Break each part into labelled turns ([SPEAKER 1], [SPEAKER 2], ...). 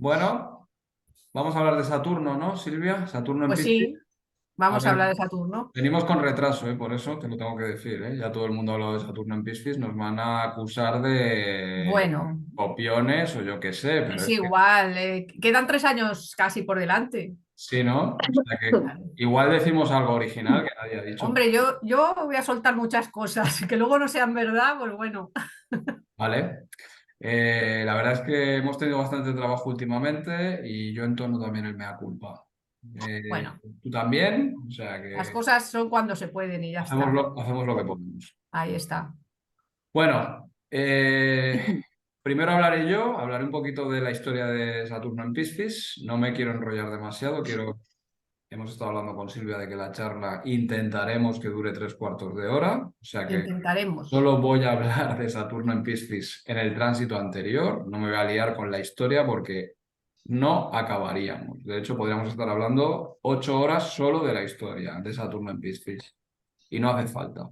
[SPEAKER 1] Bueno, vamos a hablar de Saturno, ¿no, Silvia? Saturno en
[SPEAKER 2] Pues
[SPEAKER 1] Piscis.
[SPEAKER 2] sí,
[SPEAKER 1] A
[SPEAKER 2] vamos a
[SPEAKER 1] ver,
[SPEAKER 2] hablar de Saturno.
[SPEAKER 1] venimos con retraso, por eso te lo tengo que decir, ¿eh? Ya todo el mundo ha hablado de Saturno en Piscis, nos van a acusar de
[SPEAKER 2] Bueno,
[SPEAKER 1] copiones o yo qué sé, pero
[SPEAKER 2] es
[SPEAKER 1] es que
[SPEAKER 2] igual, quedan 3 años casi por delante.
[SPEAKER 1] sí, ¿no? O sea que igual decimos algo original que nadie ha dicho,
[SPEAKER 2] Hombre, yo voy a soltar muchas cosas que luego no sean verdad, pues bueno.
[SPEAKER 1] ¿vale? La verdad es que hemos tenido bastante trabajo últimamente y yo entono también el mea culpa.
[SPEAKER 2] Bueno,
[SPEAKER 1] Tú también, o sea
[SPEAKER 2] las
[SPEAKER 1] que
[SPEAKER 2] cosas son cuando se pueden y ya está.
[SPEAKER 1] hacemos lo que podemos.
[SPEAKER 2] Ahí está.
[SPEAKER 1] Bueno, primero hablaré un poquito de la historia de Saturno en Piscis. No me quiero enrollar demasiado, hemos estado hablando con Silvia de que la charla intentaremos que dure 3/4 de hora, o sea que
[SPEAKER 2] Intentaremos.
[SPEAKER 1] solo voy a hablar de Saturno en Piscis en el tránsito anterior, no me voy a liar con la historia porque no acabaríamos. De hecho, podríamos estar hablando 8 horas solo de la historia de Saturno en Piscis y no hace falta.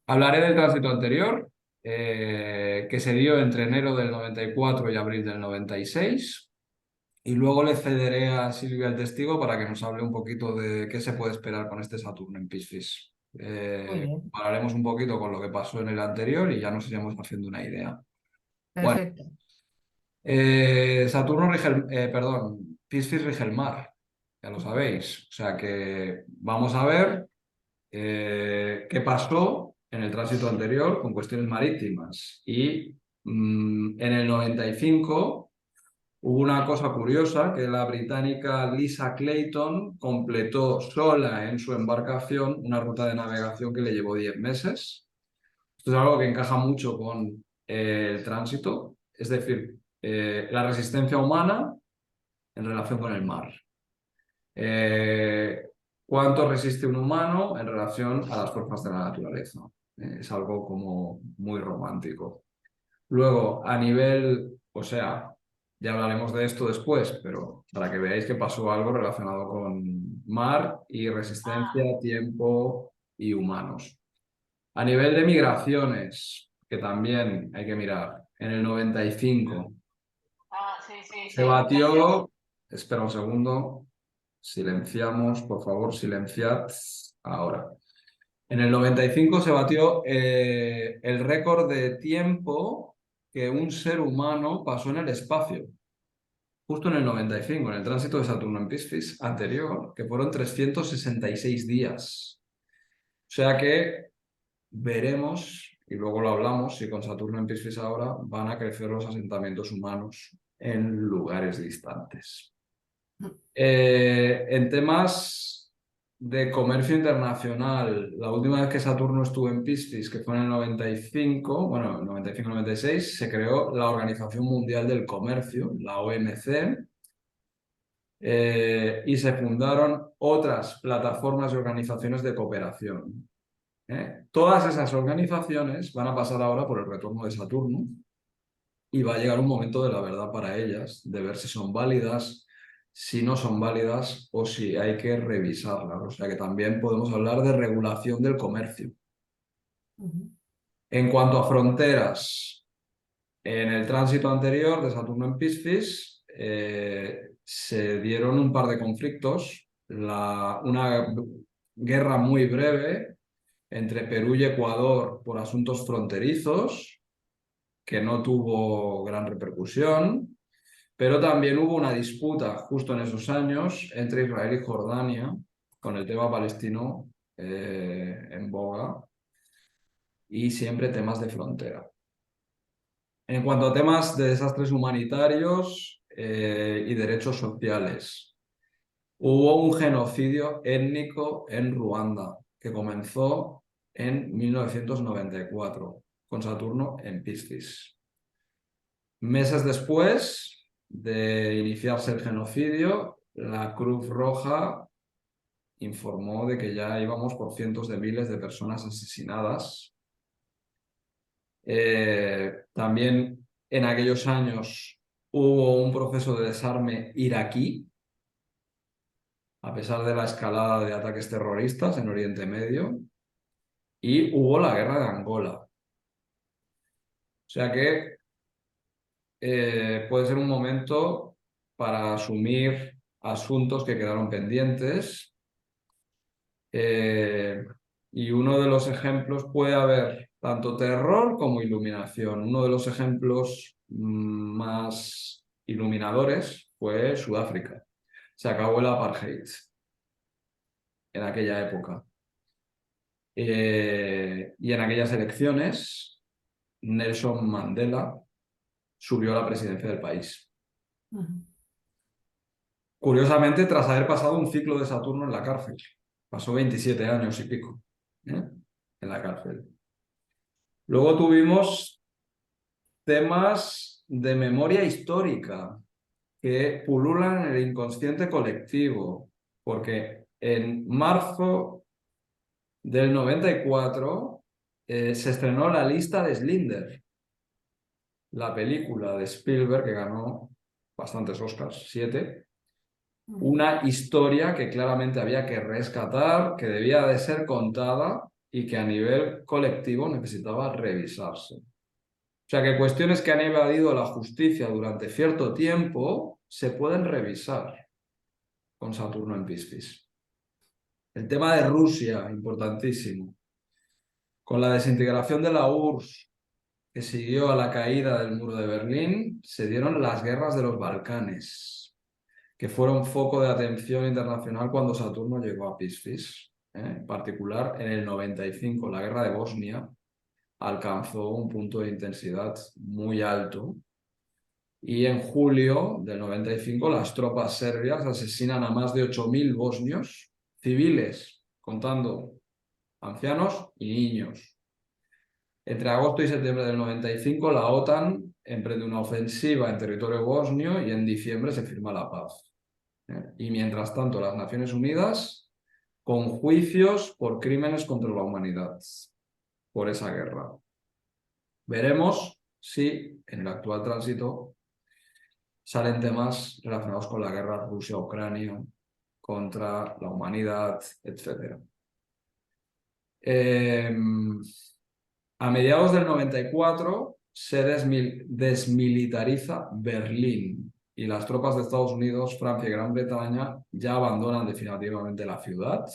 [SPEAKER 1] Hablaré del tránsito anterior, que se dio entre enero del 94 y abril del 96, y luego le cederé a Silvia el testigo para que nos hable un poquito de qué se puede esperar con este Saturno en Piscis.
[SPEAKER 2] Muy bien,
[SPEAKER 1] Compararemos un poquito con lo que pasó en el anterior y ya nos iremos haciendo una idea. Bueno,
[SPEAKER 2] perfecto.
[SPEAKER 1] Saturno rige perdón, Piscis rige el mar, ya lo sabéis. O sea que vamos a ver qué pasó en el tránsito anterior con cuestiones marítimas. Y en el 95 hubo una cosa curiosa, que la británica Lisa Clayton completó sola en su embarcación una ruta de navegación que le llevó 10 meses. Esto es algo que encaja mucho con el tránsito, es decir, la resistencia humana en relación con el mar. Eh, ¿Cuánto resiste un humano en relación a las fuerzas de la naturaleza? Es algo como muy romántico. Luego, a nivel, o sea, ya hablaremos de esto después, pero para que veáis que pasó algo relacionado con mar y resistencia, tiempo y humanos. A nivel de migraciones, que también hay que mirar, en el 95
[SPEAKER 2] Sí, sí,
[SPEAKER 1] se
[SPEAKER 2] sí.
[SPEAKER 1] batió, espera un segundo, silenciamos, por favor, silenciad ahora. En el 95 se batió el récord de tiempo que un ser humano pasó en el espacio. Justo en el 95, en el tránsito de Saturno en Piscis anterior, que fueron 366 días. O sea que veremos, y luego lo hablamos, si con Saturno en Piscis ahora van a crecer los asentamientos humanos en lugares distantes. En temas de comercio internacional, la última vez que Saturno estuvo en Piscis, que fue en el 95, bueno, 95-96, se creó la Organización Mundial del Comercio, la OMC, y se fundaron otras plataformas y organizaciones de cooperación. Todas esas organizaciones van a pasar ahora por el retorno de Saturno y va a llegar un momento de la verdad para ellas, de ver si son válidas, si no son válidas o si hay que revisarlas. O sea que también podemos hablar de regulación del comercio.
[SPEAKER 2] Ujú.
[SPEAKER 1] En cuanto a fronteras, en el tránsito anterior de Saturno en Piscis se dieron un par de conflictos, una guerra muy breve entre Perú y Ecuador por asuntos fronterizos, que no tuvo gran repercusión, pero también hubo una disputa justo en esos años entre Israel y Jordania con el tema palestino en boga y siempre temas de frontera. En cuanto a temas de desastres humanitarios y derechos sociales, hubo un genocidio étnico en Ruanda que comenzó en 1994 con Saturno en Piscis. Meses después de iniciarse el genocidio, la Cruz Roja informó de que ya íbamos por cientos de miles de personas asesinadas. También en aquellos años hubo un proceso de desarme iraquí, a pesar de la escalada de ataques terroristas en Oriente Medio, y hubo la guerra de Angola. O sea que puede ser un momento para asumir asuntos que quedaron pendientes. Y uno de los ejemplos puede haber tanto terror como iluminación. Uno de los ejemplos más iluminadores fue Sudáfrica. Se acabó el apartheid en aquella época. Y en aquellas elecciones, Nelson Mandela subió a la presidencia del país. Curiosamente, tras haber pasado un ciclo de Saturno en la cárcel. Pasó 27 años y pico, en la cárcel. Luego tuvimos temas de memoria histórica que pululan en el inconsciente colectivo, porque en marzo del 94 se estrenó La lista de Schindler, la película de Spielberg que ganó bastantes Oscars, 7, una historia que claramente había que rescatar, que debía de ser contada y que a nivel colectivo necesitaba revisarse. O sea que cuestiones que han evadido la justicia durante cierto tiempo se pueden revisar con Saturno en Piscis. El tema de Rusia, importantísimo. Con la desintegración de la URSS, que siguió a la caída del muro de Berlín, se dieron las guerras de los Balcanes, que fueron foco de atención internacional cuando Saturno llegó a Piscis. En particular, en el 95, la guerra de Bosnia alcanzó un punto de intensidad muy alto. Y en julio del 95 las tropas serbias asesinan a más de 8.000 bosnios civiles, contando ancianos y niños. Entre agosto y septiembre del 95 la OTAN emprende una ofensiva en territorio bosnio y en diciembre se firma la paz. Y mientras tanto las Naciones Unidas con juicios por crímenes contra la humanidad por esa guerra. Veremos si en el actual tránsito salen temas relacionados con la guerra Rusia-Ucrania, contra la humanidad, etc. A mediados del 94 se desmilitariza Berlín y las tropas de Estados Unidos, Francia y Gran Bretaña ya abandonan definitivamente la ciudad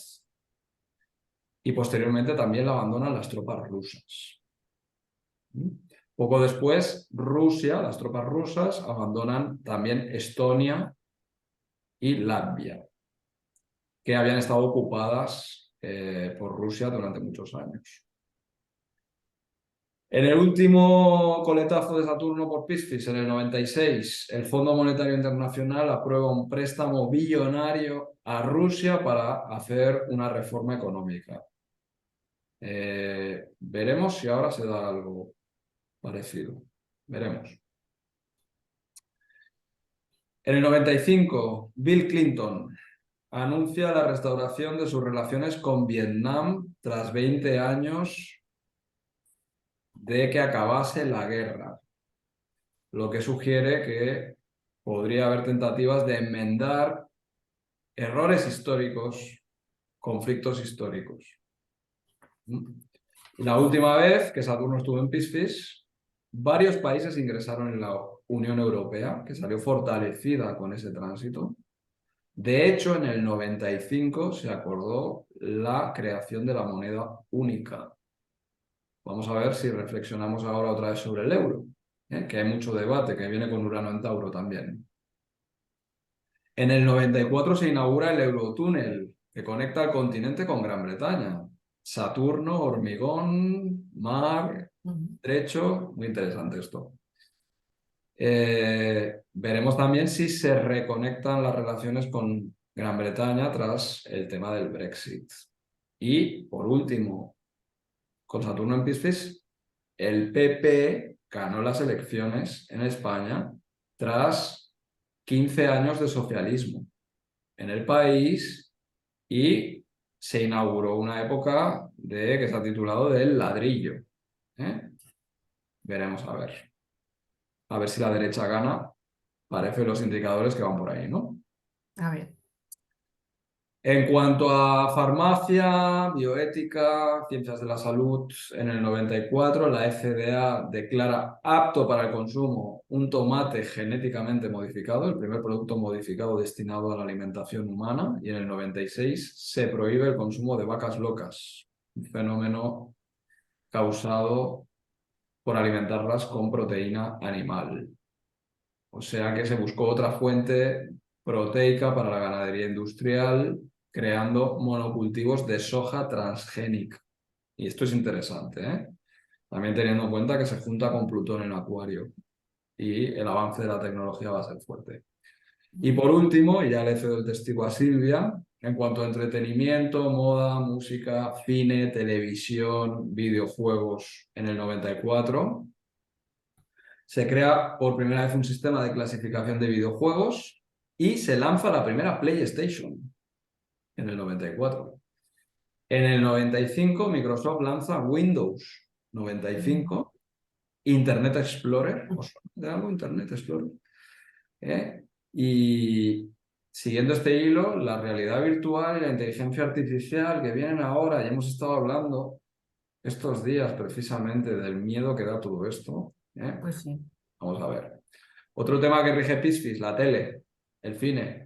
[SPEAKER 1] y posteriormente también la abandonan las tropas rusas. Poco después, Rusia, las tropas rusas, abandonan también Estonia y Latvia, que habían estado ocupadas por Rusia durante muchos años. En el último coletazo de Saturno por Piscis, en el 96, el Fondo Monetario Internacional aprueba un préstamo billonario a Rusia para hacer una reforma económica. Veremos si ahora se da algo parecido. Veremos. En el 95, Bill Clinton anuncia la restauración de sus relaciones con Vietnam tras 20 años de que acabase la guerra, lo que sugiere que podría haber tentativas de enmendar errores históricos, conflictos históricos. La última vez que Saturno estuvo en Piscis, varios países ingresaron en la Unión Europea, que salió fortalecida con ese tránsito. De hecho, en el 95 se acordó la creación de la moneda única. Vamos a ver si reflexionamos ahora otra vez sobre el euro, que hay mucho debate, que viene con Urano en Tauro también. En el 94 se inaugura el Eurotúnel, que conecta el continente con Gran Bretaña. Saturno, hormigón, mar, trecho, muy interesante esto. Veremos también si se reconectan las relaciones con Gran Bretaña tras el tema del Brexit. Y, por último, con Saturno en Piscis, el PP ganó las elecciones en España tras 15 años de socialismo en el país y se inauguró una época que se ha titulado del ladrillo. Veremos a ver. A ver si la derecha gana. Parecen los indicadores que van por ahí, ¿no?
[SPEAKER 2] A ver.
[SPEAKER 1] En cuanto a farmacia, bioética, ciencias de la salud, en el 94 la FDA declara apto para el consumo un tomate genéticamente modificado, el primer producto modificado destinado a la alimentación humana, y en el 96 se prohíbe el consumo de vacas locas, un fenómeno causado por alimentarlas con proteína animal. O sea que se buscó otra fuente proteica para la ganadería industrial, creando monocultivos de soja transgénica. Y esto es interesante, ¿eh? También teniendo en cuenta que se junta con Plutón en Acuario y el avance de la tecnología va a ser fuerte. Y por último, y ya le cedo el testigo a Silvia, en cuanto a entretenimiento, moda, música, cine, televisión, videojuegos, en el 94 se crea por primera vez un sistema de clasificación de videojuegos y se lanza la primera PlayStation en el 94. En el 95 Microsoft lanza Windows 95, Internet Explorer, ¿os suena de algo Internet Explorer? Y siguiendo este hilo, la realidad virtual y la inteligencia artificial que vienen ahora, y hemos estado hablando estos días precisamente del miedo que da todo esto.
[SPEAKER 2] Pues sí.
[SPEAKER 1] Vamos a ver. Otro tema que rige Piscis, la tele, el cine.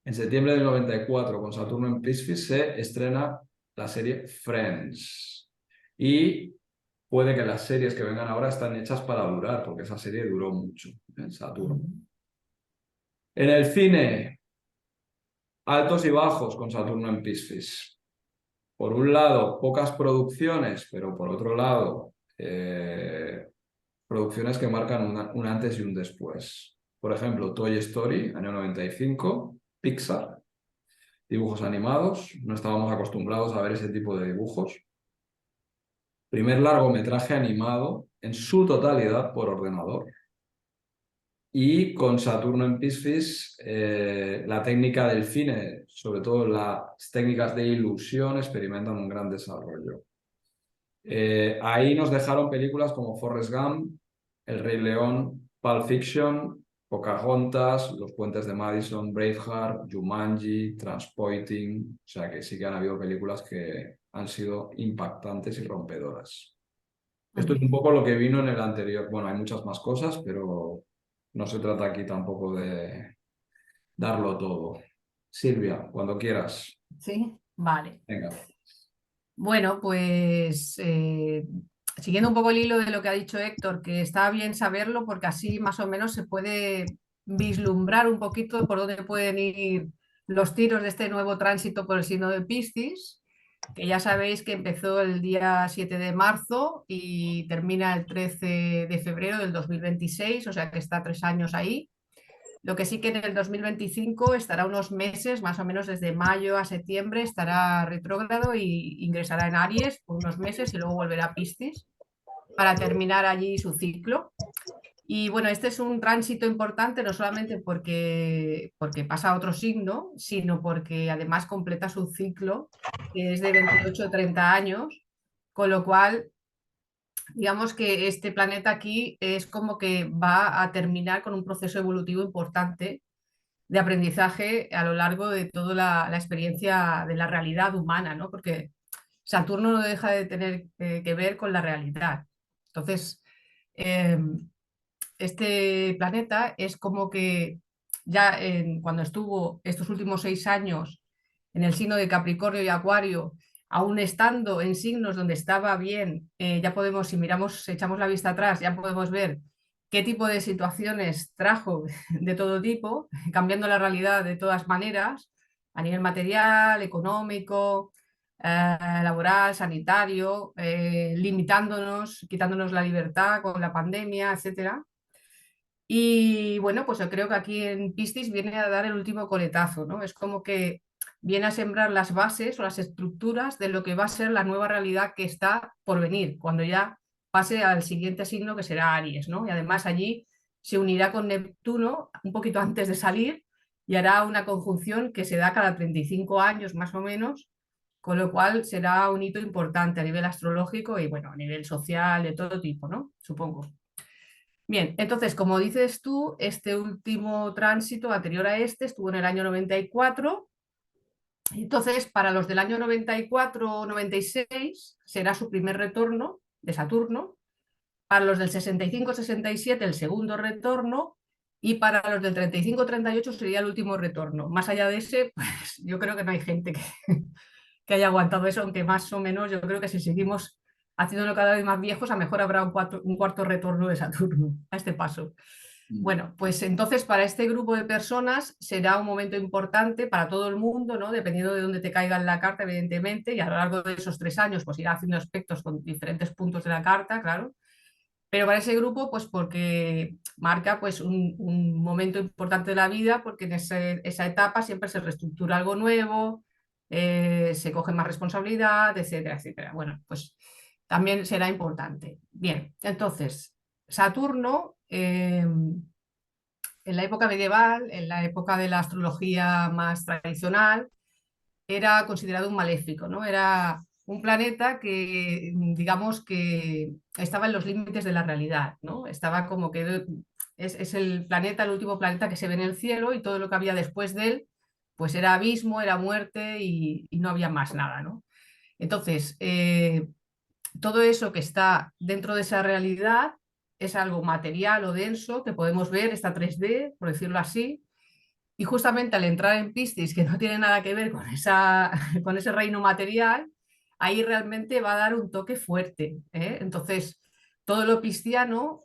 [SPEAKER 1] En septiembre del 94, con Saturno en Piscis, se estrena la serie Friends. Y puede que las series que vengan ahora están hechas para durar, porque esa serie duró mucho en Saturno. En el cine, altos y bajos con Saturno en Piscis. Por un lado, pocas producciones, pero por otro lado, producciones que marcan un antes y un después. Por ejemplo, Toy Story, año 95, Pixar, dibujos animados, no estábamos acostumbrados a ver ese tipo de dibujos. Primer largometraje animado en su totalidad por ordenador. Y con Saturno en Piscis, la técnica del cine, sobre todo las técnicas de ilusión, experimentan un gran desarrollo. Ahí nos dejaron películas como Forrest Gump, El Rey León, Pulp Fiction, Pocahontas, Los Puentes de Madison, Braveheart, Jumanji, Transporting. O sea que sí que han habido películas que han sido impactantes y rompedoras. Esto es un poco lo que vino en el anterior. Bueno, hay muchas más cosas, pero no se trata aquí tampoco de darlo todo. Silvia, cuando quieras.
[SPEAKER 2] Sí, vale.
[SPEAKER 1] Venga.
[SPEAKER 2] Bueno, pues siguiendo un poco el hilo de lo que ha dicho Héctor, que está bien saberlo porque así más o menos se puede vislumbrar un poquito por dónde pueden ir los tiros de este nuevo tránsito por el signo de Piscis, que ya sabéis que empezó el día 7 de marzo y termina el 13 de febrero del 2026, o sea que está 3 años ahí. Lo que sí que en el 2025 estará unos meses, más o menos desde mayo a septiembre, estará retrógrado y ingresará en Aries por unos meses y luego volverá a Piscis para terminar allí su ciclo. Y bueno, este es un tránsito importante no solamente porque pasa a otro signo, sino porque además completa su ciclo, que es de 28 a 30 años, con lo cual digamos que este planeta aquí es como que va a terminar con un proceso evolutivo importante de aprendizaje a lo largo de toda la experiencia de la realidad humana, ¿no? Porque Saturno no deja de tener que ver con la realidad. Entonces, eh, este planeta es como que ya cuando estuvo estos últimos 6 años en el signo de Capricornio y Acuario, aún estando en signos donde estaba bien, ya podemos, si miramos, echamos la vista atrás, ya podemos ver qué tipo de situaciones trajo de todo tipo, cambiando la realidad de todas maneras, a nivel material, económico, laboral, sanitario, limitándonos, quitándonos la libertad con la pandemia, etcétera. Y bueno, pues yo creo que aquí en Piscis viene a dar el último coletazo, ¿no? Es como que viene a sembrar las bases o las estructuras de lo que va a ser la nueva realidad que está por venir, cuando ya pase al siguiente signo que será Aries, ¿no? Y además allí se unirá con Neptuno un poquito antes de salir y hará una conjunción que se da cada 35 años más o menos, con lo cual será un hito importante a nivel astrológico y bueno, a nivel social de todo tipo, ¿no? Supongo. Bien, entonces, como dices tú, este último tránsito anterior a este estuvo en el año 94 Entonces, para los del año 94 o 96 será su primer retorno de Saturno, para los del 65-67 el segundo retorno y para los del 35-38 sería el último retorno. Más allá de ese, pues yo creo que no hay gente que haya aguantado eso, aunque más o menos yo creo que si seguimos haciéndolo cada vez más viejos, a lo mejor habrá un cuarto retorno de Saturno a este paso.
[SPEAKER 1] Mm.
[SPEAKER 2] Bueno, pues entonces para este grupo de personas será un momento importante para todo el mundo, ¿no? Dependiendo de dónde te caiga en la carta, evidentemente, y a lo largo de esos 3 años pues irá haciendo aspectos con diferentes puntos de la carta, claro. Pero para ese grupo, pues porque marca pues un momento importante de la vida, porque en esa etapa siempre se reestructura algo nuevo, se coge más responsabilidad, etcétera, etcétera. Bueno, pues también será importante. Bien, entonces, Saturno, en la época medieval, en la época de la astrología más tradicional, era considerado un maléfico, ¿no? Era un planeta que, digamos, que estaba en los límites de la realidad, ¿no? Estaba como que es el planeta, el último planeta que se ve en el cielo y todo lo que había después de él, pues era abismo, era muerte y no había más nada, ¿no? Entonces, todo eso que está dentro de esa realidad es algo material o denso que podemos ver, está 3D, por decirlo así, y justamente al entrar en Piscis, que no tiene nada que ver con, con ese reino material, ahí realmente va a dar un toque fuerte, ¿eh? Entonces, todo lo pisciano,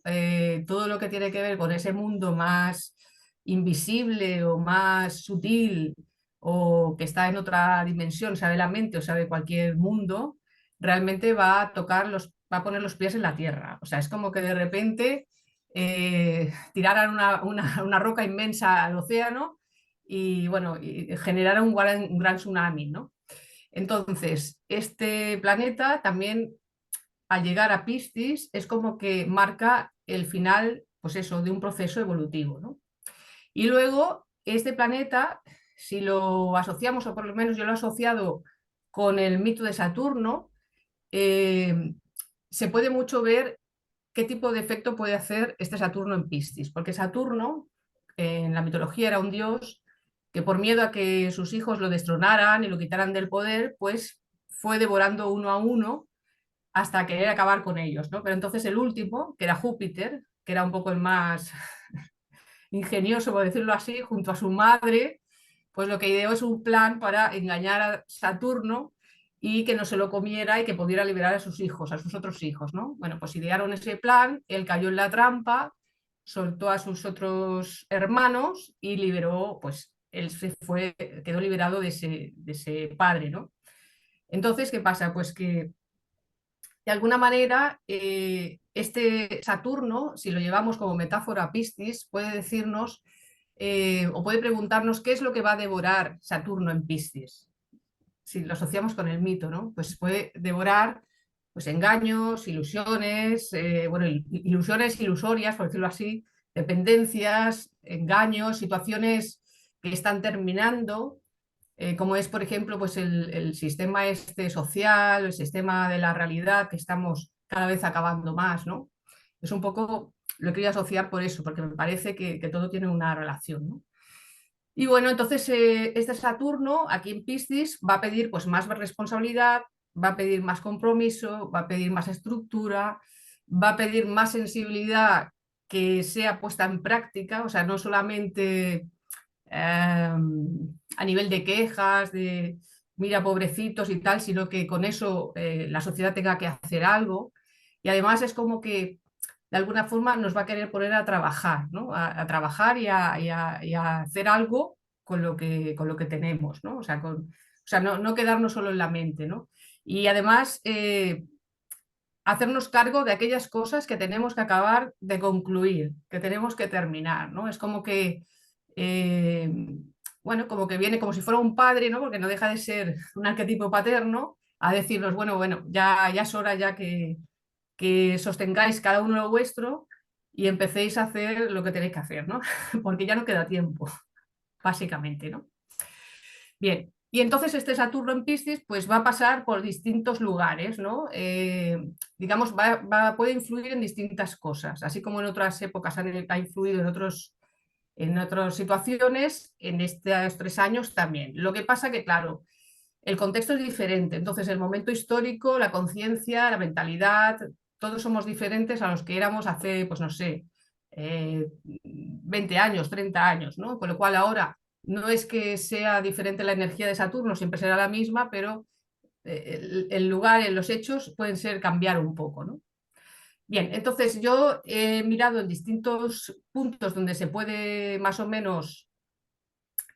[SPEAKER 2] todo lo que tiene que ver con ese mundo más invisible o más sutil o que está en otra dimensión, sabe la mente o sabe cualquier mundo, realmente va a va a poner los pies en la tierra. O sea, es como que de repente tiraran una roca inmensa al océano y bueno, y generara un gran tsunami, ¿no? Entonces, este planeta también, al llegar a Piscis, es como que marca el final, pues eso, de un proceso evolutivo, ¿no? Y luego, este planeta, si lo asociamos, o por lo menos yo lo he asociado con el mito de Saturno, eh, se puede mucho ver qué tipo de efecto puede hacer este Saturno en Piscis, porque Saturno en la mitología era un dios que por miedo a que sus hijos lo destronaran y lo quitaran del poder, pues fue devorando uno a uno hasta querer acabar con ellos, ¿no? Pero entonces el último, que era Júpiter, que era un poco el más ingenioso, por decirlo así, junto a su madre, pues lo que ideó es un plan para engañar a Saturno y que no se lo comiera y que pudiera liberar a sus hijos, a sus otros hijos, ¿no? Bueno, pues idearon ese plan, él cayó en la trampa, soltó a sus otros hermanos y liberó, pues él se fue, quedó liberado de ese padre, ¿no? Entonces, ¿qué pasa? Pues que de alguna manera este Saturno, si lo llevamos como metáfora a Piscis, puede decirnos o puede preguntarnos qué es lo que va a devorar Saturno en Piscis, si lo asociamos con el mito, ¿no? Pues puede devorar pues, engaños, ilusiones, bueno, ilusiones ilusorias, por decirlo así, dependencias, engaños, situaciones que están terminando, como es, por ejemplo, pues el sistema este social, el sistema de la realidad que estamos cada vez acabando más, ¿no? Es un poco, lo quería asociar por eso, porque me parece que todo tiene una relación, ¿no? Y bueno, entonces este Saturno aquí en Piscis va a pedir pues más responsabilidad, va a pedir más compromiso, va a pedir más estructura, va a pedir más sensibilidad que sea puesta en práctica, o sea, no solamente a nivel de quejas, de mira, pobrecitos y tal, sino que con eso la sociedad tenga que hacer algo. Y además es como que de alguna forma nos va a querer poner a trabajar, ¿no? A trabajar y a hacer algo con lo que tenemos, ¿no? O sea no quedarnos solo en la mente, ¿no? Y además hacernos cargo de aquellas cosas que tenemos que acabar de concluir, que tenemos que terminar, ¿no? Es como que, eh, bueno, como que viene como si fuera un padre, ¿no? Porque no deja de ser un arquetipo paterno, a decirnos, bueno, ya es hora ya que sostengáis cada uno lo vuestro y empecéis a hacer lo que tenéis que hacer, ¿no? Porque ya no queda tiempo, básicamente, ¿no? Bien, y entonces este Saturno en Piscis pues va a pasar por distintos lugares, ¿no? Digamos, puede influir en distintas cosas, así como en otras épocas ha influido en otras situaciones, en estos 3 años también. Lo que pasa que, claro, el contexto es diferente. Entonces, el momento histórico, la conciencia, la mentalidad, todos somos diferentes a los que éramos hace, pues no sé, 20 años, 30 años, ¿no? Con lo cual ahora no es que sea diferente la energía de Saturno, siempre será la misma, pero el lugar, en los hechos pueden ser cambiar un poco, ¿no? Bien, entonces yo he mirado en distintos puntos donde se puede más o menos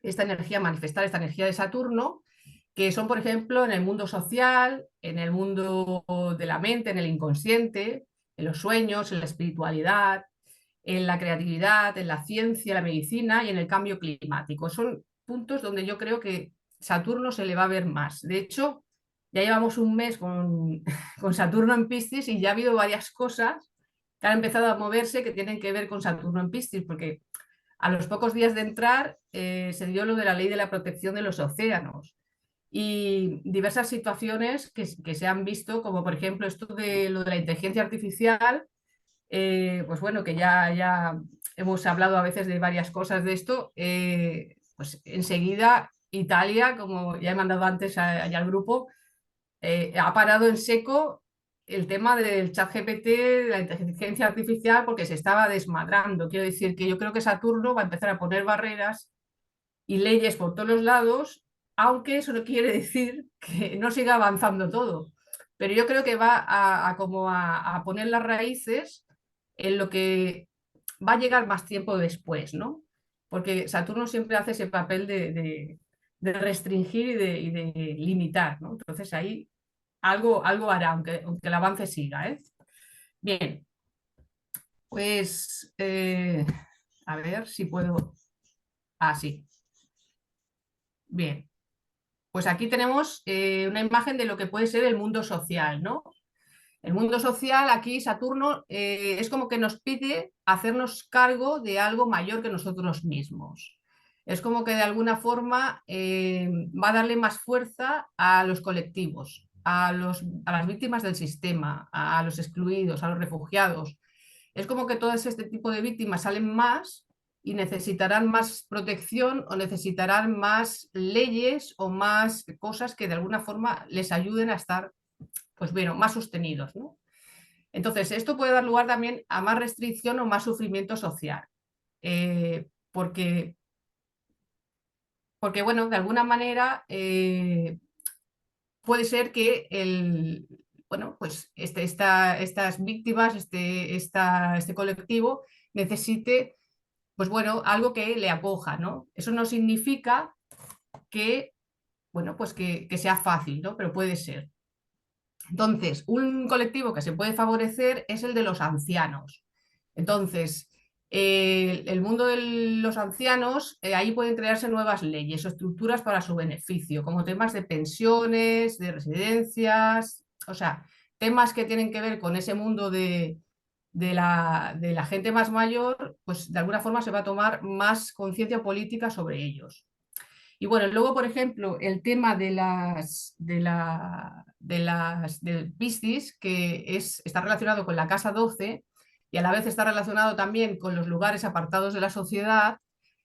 [SPEAKER 2] esta energía, manifestar esta energía de Saturno, que son, por ejemplo, en el mundo social, en el mundo de la mente, en el inconsciente, en los sueños, en la espiritualidad, en la creatividad, en la ciencia, la medicina y en el cambio climático. Son puntos donde yo creo que Saturno se le va a ver más. De hecho, ya llevamos un mes con, con Saturno en Piscis y ya ha habido varias cosas que han empezado a moverse que tienen que ver con Saturno en Piscis, porque a los pocos días de entrar se dio lo de la ley de la protección de los océanos y diversas situaciones que se han visto, como por ejemplo esto de lo de la inteligencia artificial, pues bueno, que ya hemos hablado a veces de varias cosas de esto, pues enseguida Italia, como ya he mandado antes allá al grupo, ha parado en seco el tema del chat GPT, de la inteligencia artificial, porque se estaba desmadrando. Quiero decir que yo creo que Saturno va a empezar a poner barreras y leyes por todos los lados, aunque eso no quiere decir que no siga avanzando todo. Pero yo creo que va a poner las raíces en lo que va a llegar más tiempo después, ¿no? Porque Saturno siempre hace ese papel de restringir y de limitar, ¿no? Entonces ahí algo hará, aunque el avance siga, ¿eh? Bien, pues a ver si puedo. Ah, sí. Bien. Pues aquí tenemos una imagen de lo que puede ser el mundo social, ¿no? El mundo social, aquí Saturno es como que nos pide hacernos cargo de algo mayor que nosotros mismos. Es como que de alguna forma va a darle más fuerza a los colectivos, a las víctimas del sistema, a los excluidos, a los refugiados. Es como que todo este tipo de víctimas salen más y necesitarán más protección o necesitarán más leyes o más cosas que de alguna forma les ayuden a estar, pues bueno, más sostenidos, ¿no? Entonces, esto puede dar lugar también a más restricción o más sufrimiento social, porque, bueno, de alguna manera puede ser que bueno, pues estas víctimas, este colectivo necesite, pues bueno, algo que le acoja, ¿no? Eso no significa que, bueno, pues que sea fácil, ¿no? Pero puede ser. Entonces, un colectivo que se puede favorecer es el de los ancianos. Entonces, el mundo de los ancianos, ahí pueden crearse nuevas leyes o estructuras para su beneficio, como temas de pensiones, de residencias, o sea, temas que tienen que ver con ese mundo de la gente más mayor, pues de alguna forma se va a tomar más conciencia política sobre ellos. Y bueno, luego, por ejemplo, el tema del Piscis, que está relacionado con la casa 12 y a la vez está relacionado también con los lugares apartados de la sociedad,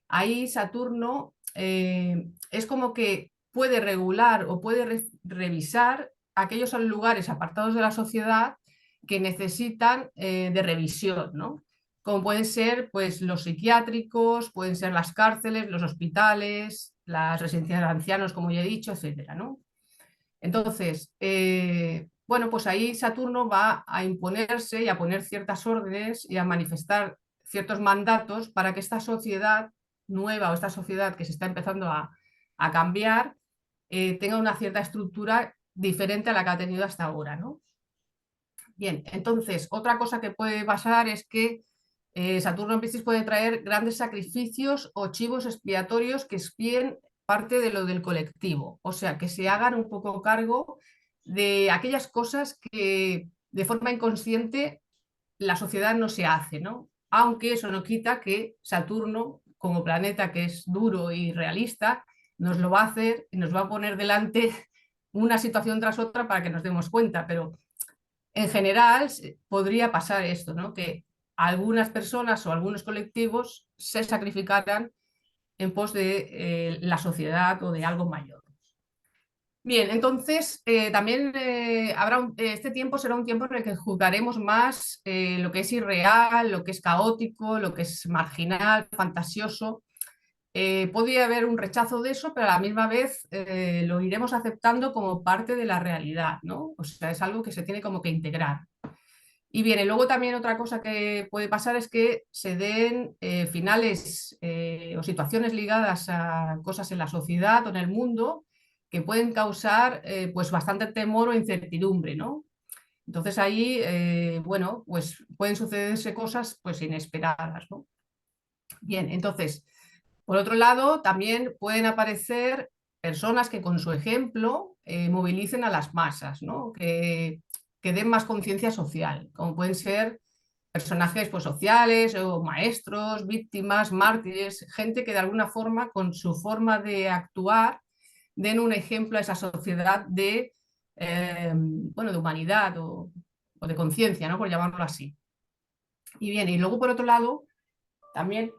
[SPEAKER 2] ahí Saturno es como que puede regular o puede revisar aquellos lugares apartados de la sociedad que necesitan de revisión, ¿no? Como pueden ser pues, los psiquiátricos, pueden ser las cárceles, los hospitales, las residencias de ancianos, como ya he dicho, etcétera, ¿no? Entonces, bueno, pues ahí Saturno va a imponerse y a poner ciertas órdenes y a manifestar ciertos mandatos para que esta sociedad nueva o esta sociedad que se está empezando a cambiar tenga una cierta estructura diferente a la que ha tenido hasta ahora, ¿no? Bien, entonces, otra cosa que puede pasar es que Saturno en Piscis puede traer grandes sacrificios o chivos expiatorios que expíen parte de lo del colectivo, o sea, que se hagan un poco cargo de aquellas cosas que de forma inconsciente la sociedad no se hace, ¿no? Aunque eso no quita que Saturno, como planeta que es duro y realista, nos lo va a hacer y nos va a poner delante una situación tras otra para que nos demos cuenta, pero en general podría pasar esto, ¿no? Que algunas personas o algunos colectivos se sacrificaran en pos de la sociedad o de algo mayor. Bien, entonces también este tiempo será un tiempo en el que juzgaremos más lo que es irreal, lo que es caótico, lo que es marginal, fantasioso. Podría haber un rechazo de eso, pero a la misma vez lo iremos aceptando como parte de la realidad, ¿no? O sea, es algo que se tiene como que integrar. Y bien, y luego también otra cosa que puede pasar es que se den finales o situaciones ligadas a cosas en la sociedad o en el mundo que pueden causar pues bastante temor o incertidumbre, ¿no? Entonces ahí, bueno, pues pueden sucederse cosas pues inesperadas, ¿no? Bien, entonces, por otro lado, también pueden aparecer personas que con su ejemplo movilicen a las masas, ¿no? Que den más conciencia social, como pueden ser personajes pues, sociales o maestros, víctimas, mártires, gente que de alguna forma, con su forma de actuar, den un ejemplo a esa sociedad de, bueno, de humanidad o de conciencia, ¿no? Por llamarlo así. Y bien, y luego por otro lado, también...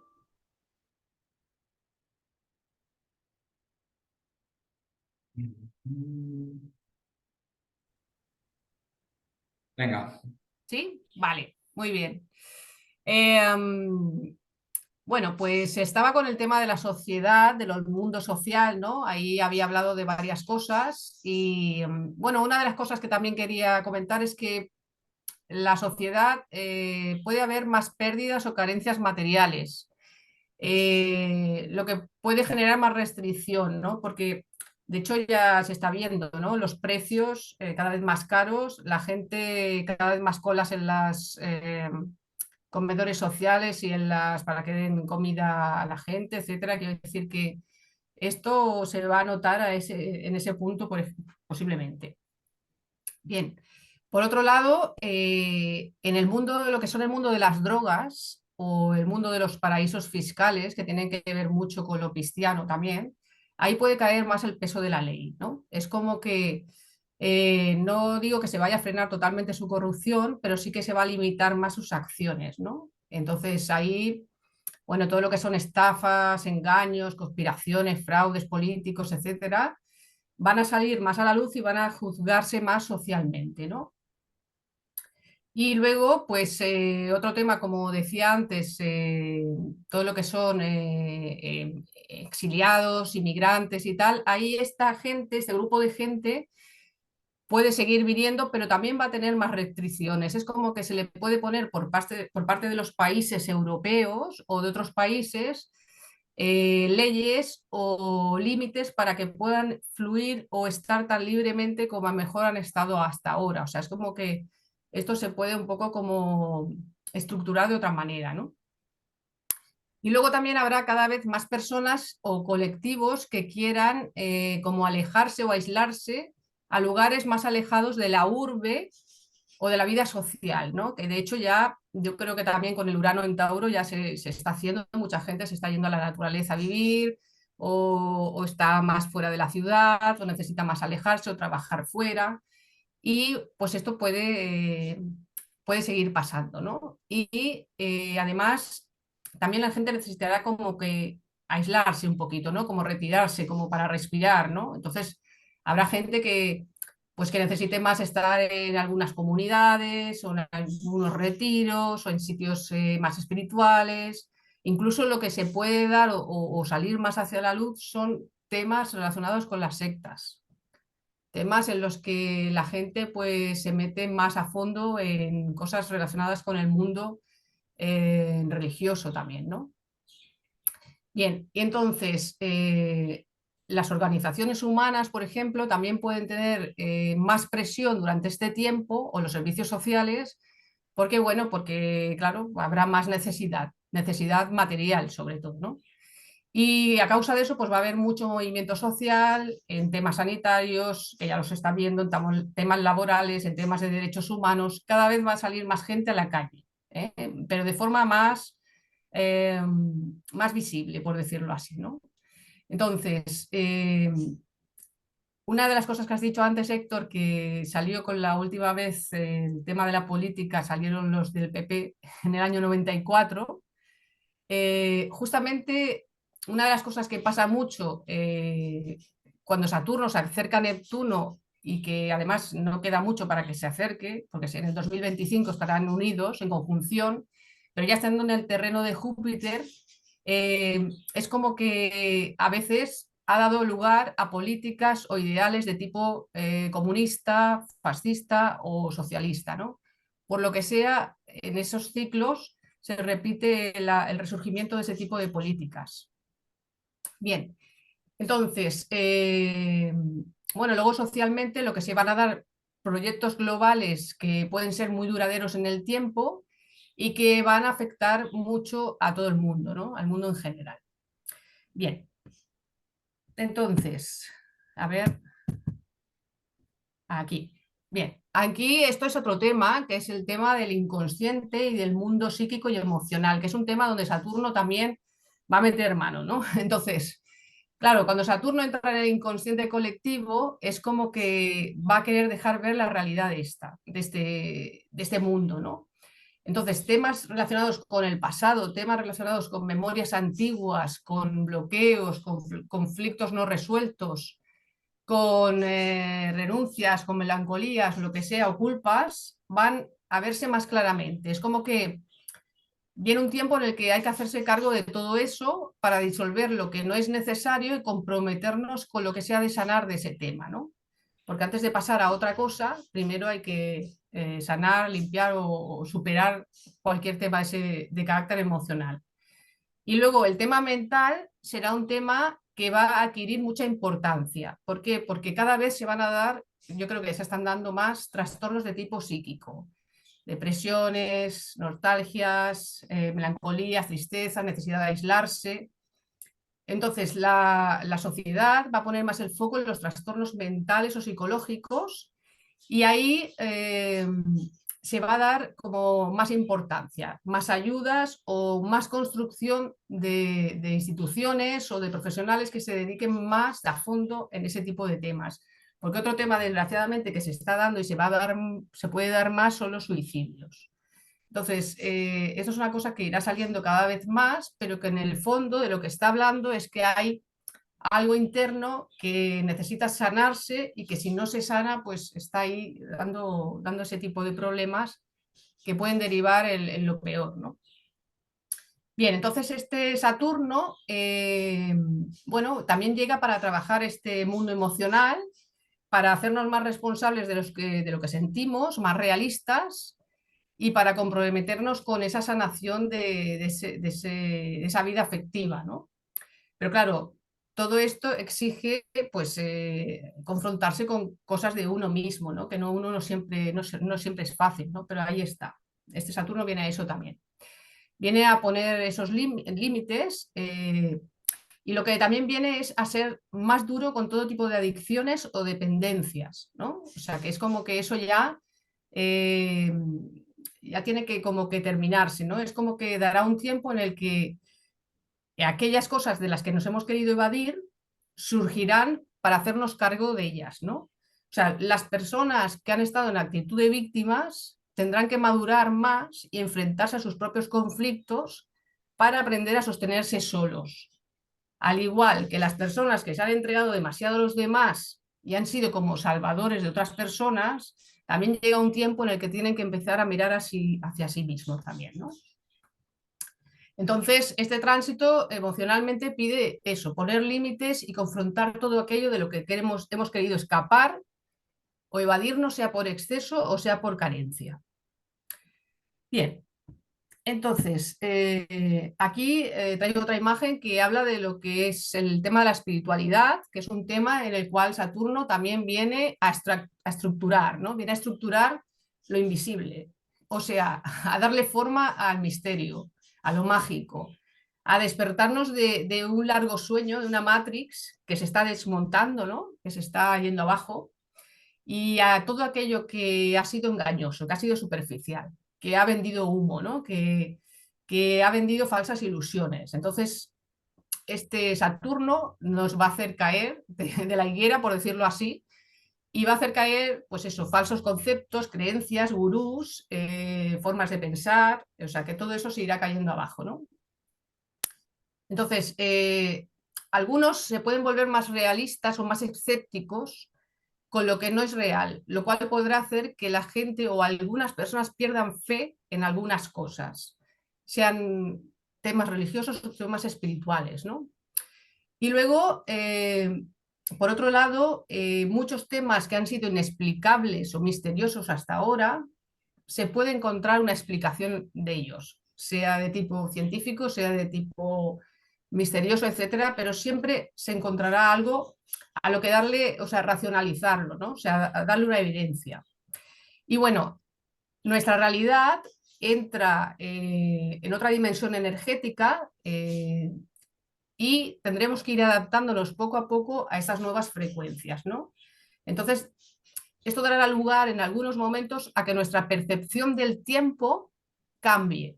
[SPEAKER 1] Venga.
[SPEAKER 2] ¿Sí? Vale, muy bien. Eh, bueno, pues estaba con el tema de la sociedad, del mundo social, ¿no? Ahí había hablado de varias cosas y, bueno, una de las cosas que también quería comentar es que la sociedad puede haber más pérdidas o carencias materiales, lo que puede generar más restricción, ¿no? Porque de hecho ya se está viendo, ¿no? Los precios cada vez más caros, la gente cada vez más colas en las comedores sociales y en las para que den comida a la gente, etcétera. Quiero decir que esto se va a notar en ese punto posiblemente. Bien, por otro lado, en el mundo de lo que son el mundo de las drogas o el mundo de los paraísos fiscales, que tienen que ver mucho con lo cristiano también, ahí puede caer más el peso de la ley, ¿no? Es como que no digo que se vaya a frenar totalmente su corrupción, pero sí que se va a limitar más sus acciones, ¿no? Entonces ahí, bueno, todo lo que son estafas, engaños, conspiraciones, fraudes políticos, etcétera, van a salir más a la luz y van a juzgarse más socialmente, ¿no? Y luego, pues otro tema, como decía antes, todo lo que son exiliados, inmigrantes y tal, ahí esta gente, este grupo de gente puede seguir viniendo, pero también va a tener más restricciones. Es como que se le puede poner por parte de los países europeos o de otros países leyes o límites para que puedan fluir o estar tan libremente como a mejor han estado hasta ahora. O sea, es como que esto se puede un poco como estructurar de otra manera, ¿no? Y luego también habrá cada vez más personas o colectivos que quieran como alejarse o aislarse a lugares más alejados de la urbe o de la vida social, ¿no? Que de hecho ya yo creo que también con el Urano en Tauro ya se está haciendo, mucha gente se está yendo a la naturaleza a vivir o está más fuera de la ciudad o necesita más alejarse o trabajar fuera y pues esto puede seguir pasando, ¿no? Y además también la gente necesitará como que aislarse un poquito, ¿no? Como retirarse, como para respirar, ¿no? Entonces habrá gente que pues que necesite más estar en algunas comunidades o en algunos retiros o en sitios más espirituales. Incluso lo que se puede dar o salir más hacia la luz son temas relacionados con las sectas, temas en los que la gente pues se mete más a fondo en cosas relacionadas con el mundo religioso también, ¿no? Bien, y entonces las organizaciones humanas, por ejemplo, también pueden tener más presión durante este tiempo o los servicios sociales, porque bueno, porque claro, habrá más necesidad, necesidad material sobre todo, ¿no? Y a causa de eso, pues va a haber mucho movimiento social en temas sanitarios, que ya los está viendo, en temas laborales, en temas de derechos humanos. Cada vez va a salir más gente a la calle, ¿eh? Pero de forma eh, más visible, por decirlo así, ¿no? Entonces, una de las cosas que has dicho antes, Héctor, que salió con la última vez el tema de la política, salieron los del PP en el año 94. Justamente una de las cosas que pasa mucho cuando Saturno se acerca a Neptuno y que además no queda mucho para que se acerque, porque en el 2025 estarán unidos en conjunción, pero ya estando en el terreno de Júpiter, es como que a veces ha dado lugar a políticas o ideales de tipo comunista, fascista o socialista, ¿no? Por lo que sea, en esos ciclos se repite el resurgimiento de ese tipo de políticas. Bien, entonces, bueno, luego socialmente lo que se van a dar proyectos globales que pueden ser muy duraderos en el tiempo y que van a afectar mucho a todo el mundo, ¿no? Al mundo en general. Bien, entonces, a ver, aquí. Bien, aquí esto es otro tema, que es el tema del inconsciente y del mundo psíquico y emocional, que es un tema donde Saturno también va a meter mano, ¿no? Entonces, claro, cuando Saturno entra en el inconsciente colectivo, es como que va a querer dejar ver la realidad de este mundo, ¿no? Entonces, temas relacionados con el pasado, temas relacionados con memorias antiguas, con bloqueos, con conflictos no resueltos, con renuncias, con melancolías, lo que sea, o culpas, van a verse más claramente. Es como que viene un tiempo en el que hay que hacerse cargo de todo eso para disolver lo que no es necesario y comprometernos con lo que sea de sanar de ese tema, ¿no? Porque antes de pasar a otra cosa, primero hay que sanar, limpiar o superar cualquier tema de carácter emocional. Y luego el tema mental será un tema que va a adquirir mucha importancia. ¿Por qué? Porque cada vez se van a dar, yo creo que se están dando más trastornos de tipo psíquico, depresiones, nostalgias, melancolía, tristeza, necesidad de aislarse. Entonces, la sociedad va a poner más el foco en los trastornos mentales o psicológicos y ahí se va a dar como más importancia, más ayudas o más construcción de instituciones o de profesionales que se dediquen más a fondo en ese tipo de temas. Porque otro tema, desgraciadamente, que se está dando y se puede dar más son los suicidios. Entonces, esto es una cosa que irá saliendo cada vez más, pero que en el fondo de lo que está hablando es que hay algo interno que necesita sanarse y que si no se sana, pues está ahí dando ese tipo de problemas que pueden derivar en lo peor, ¿no? Bien, entonces este Saturno, bueno, también llega para trabajar este mundo emocional, para hacernos más responsables de lo que sentimos, más realistas y para comprometernos con esa sanación de esa vida afectiva, ¿no? Pero claro, todo esto exige pues, confrontarse con cosas de uno mismo, ¿no? Que uno no siempre es fácil, ¿no? Pero ahí está. Este Saturno viene a eso también. Viene a poner esos límites y lo que también viene es a ser más duro con todo tipo de adicciones o dependencias, ¿no? O sea, que es como que eso eh, ya tiene que como que terminarse, ¿no? Es como que dará un tiempo en el que aquellas cosas de las que nos hemos querido evadir surgirán para hacernos cargo de ellas, ¿no? O sea, las personas que han estado en actitud de víctimas tendrán que madurar más y enfrentarse a sus propios conflictos para aprender a sostenerse solos. Al igual que las personas que se han entregado demasiado a los demás y han sido como salvadores de otras personas, también llega un tiempo en el que tienen que empezar a mirar hacia sí mismos también, ¿no? Entonces, este tránsito emocionalmente pide eso, poner límites y confrontar todo aquello de lo que hemos querido escapar o evadirnos, sea por exceso o sea por carencia. Bien, entonces, aquí traigo otra imagen que habla de lo que es el tema de la espiritualidad, que es un tema en el cual Saturno también viene a estructurar, ¿no? Viene a estructurar lo invisible, o sea, a darle forma al misterio, a lo mágico, a despertarnos de un largo sueño, de una Matrix que se está desmontando, ¿no? Que se está yendo abajo, y a todo aquello que ha sido engañoso, que ha sido superficial, que ha vendido humo, ¿no? Que ha vendido falsas ilusiones. Entonces, este Saturno nos va a hacer caer de la higuera, por decirlo así, y va a hacer caer, pues eso, falsos conceptos, creencias, gurús, formas de pensar, o sea, que todo eso se irá cayendo abajo, ¿no? Entonces, algunos se pueden volver más realistas o más escépticos con lo que no es real, lo cual podrá hacer que la gente o algunas personas pierdan fe en algunas cosas, sean temas religiosos o temas espirituales, ¿no? Y luego, por otro lado, muchos temas que han sido inexplicables o misteriosos hasta ahora, se puede encontrar una explicación de ellos, sea de tipo científico, sea de tipo misterioso, etcétera, pero siempre se encontrará algo a lo que darle, o sea, racionalizarlo, ¿no? O sea, darle una evidencia. Y bueno, nuestra realidad entra en otra dimensión energética y tendremos que ir adaptándonos poco a poco a estas nuevas frecuencias, ¿no? Entonces, esto dará lugar en algunos momentos a que nuestra percepción del tiempo cambie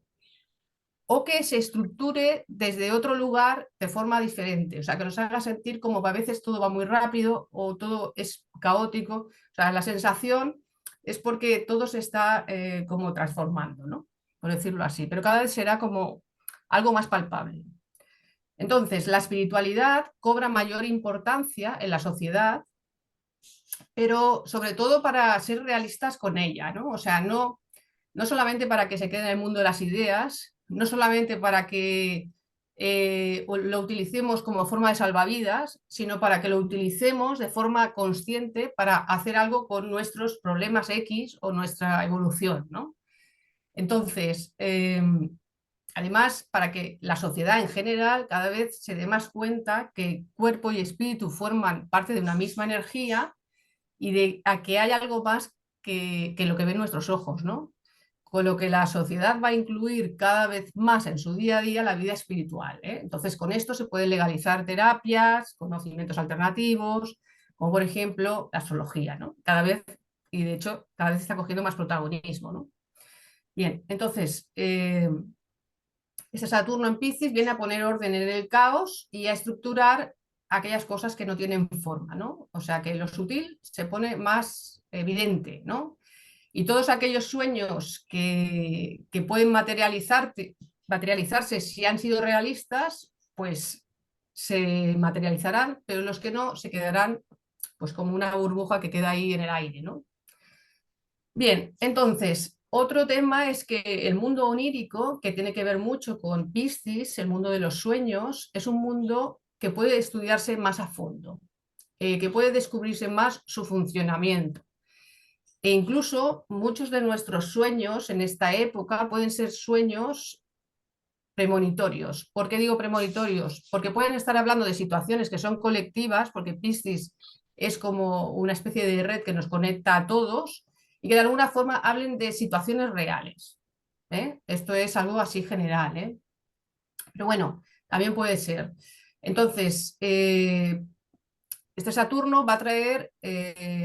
[SPEAKER 2] o que se estructure desde otro lugar de forma diferente, o sea, que nos haga sentir como que a veces todo va muy rápido o todo es caótico, o sea, la sensación es porque todo se está como transformando, ¿no? Por decirlo así, pero cada vez será como algo más palpable. Entonces, la espiritualidad cobra mayor importancia en la sociedad, pero sobre todo para ser realistas con ella, ¿no? O sea, no solamente para que se quede en el mundo de las ideas, no solamente para que lo utilicemos como forma de salvavidas, sino para que lo utilicemos de forma consciente para hacer algo con nuestros problemas X o nuestra evolución, ¿no? Entonces, además, para que la sociedad en general cada vez se dé más cuenta que cuerpo y espíritu forman parte de una misma energía y de a que hay algo más que lo que ven nuestros ojos, ¿no? Con lo que la sociedad va a incluir cada vez más en su día a día la vida espiritual, ¿eh? Entonces, con esto se pueden legalizar terapias, conocimientos alternativos, como por ejemplo la astrología, ¿no? Cada vez, y de hecho, cada vez está cogiendo más protagonismo, ¿no? Bien, entonces, ese Saturno en Piscis viene a poner orden en el caos y a estructurar aquellas cosas que no tienen forma, ¿no? O sea, que lo sutil se pone más evidente, ¿no? Y todos aquellos sueños que pueden materializarse si han sido realistas, pues se materializarán, pero los que no se quedarán pues como una burbuja que queda ahí en el aire, ¿no? Bien, entonces, otro tema es que el mundo onírico, que tiene que ver mucho con Piscis, el mundo de los sueños, es un mundo que puede estudiarse más a fondo, que puede descubrirse más su funcionamiento. E incluso muchos de nuestros sueños en esta época pueden ser sueños premonitorios. ¿Por qué digo premonitorios? Porque pueden estar hablando de situaciones que son colectivas, porque Piscis es como una especie de red que nos conecta a todos y que de alguna forma hablen de situaciones reales. ¿Eh? Esto es algo así general, ¿eh? Pero bueno, también puede ser. Entonces, este Saturno va a traer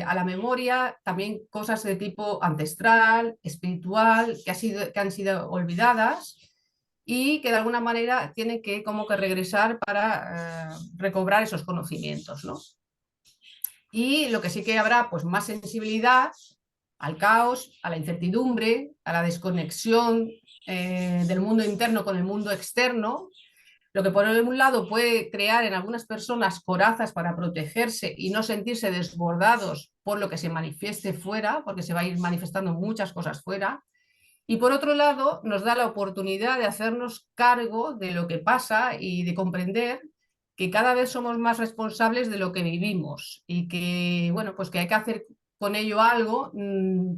[SPEAKER 2] a la memoria también cosas de tipo ancestral, espiritual, que han sido olvidadas y que de alguna manera tienen que como que regresar para recobrar esos conocimientos, ¿no? Y lo que sí que habrá, pues más sensibilidad al caos, a la incertidumbre, a la desconexión del mundo interno con el mundo externo, lo que por un lado puede crear en algunas personas corazas para protegerse y no sentirse desbordados por lo que se manifieste fuera, porque se va a ir manifestando muchas cosas fuera. Y por otro lado, nos da la oportunidad de hacernos cargo de lo que pasa y de comprender que cada vez somos más responsables de lo que vivimos y que, bueno, pues que hay que hacer con ello algo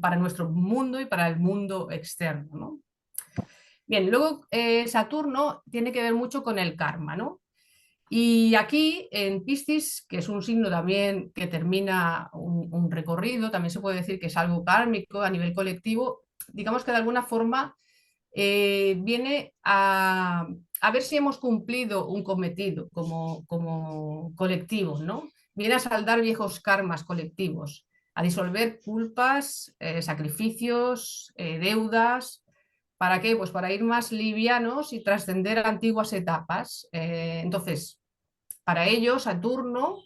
[SPEAKER 2] para nuestro mundo y para el mundo externo, ¿no? Bien, luego Saturno tiene que ver mucho con el karma, ¿no? Y aquí en Piscis, que es un signo también que termina un recorrido, también se puede decir que es algo kármico a nivel colectivo, digamos que de alguna forma viene a ver si hemos cumplido un cometido como colectivo, ¿no? Viene a saldar viejos karmas colectivos, a disolver culpas, sacrificios, deudas. ¿Para qué? Pues para ir más livianos y trascender antiguas etapas. Entonces, para ello, Saturno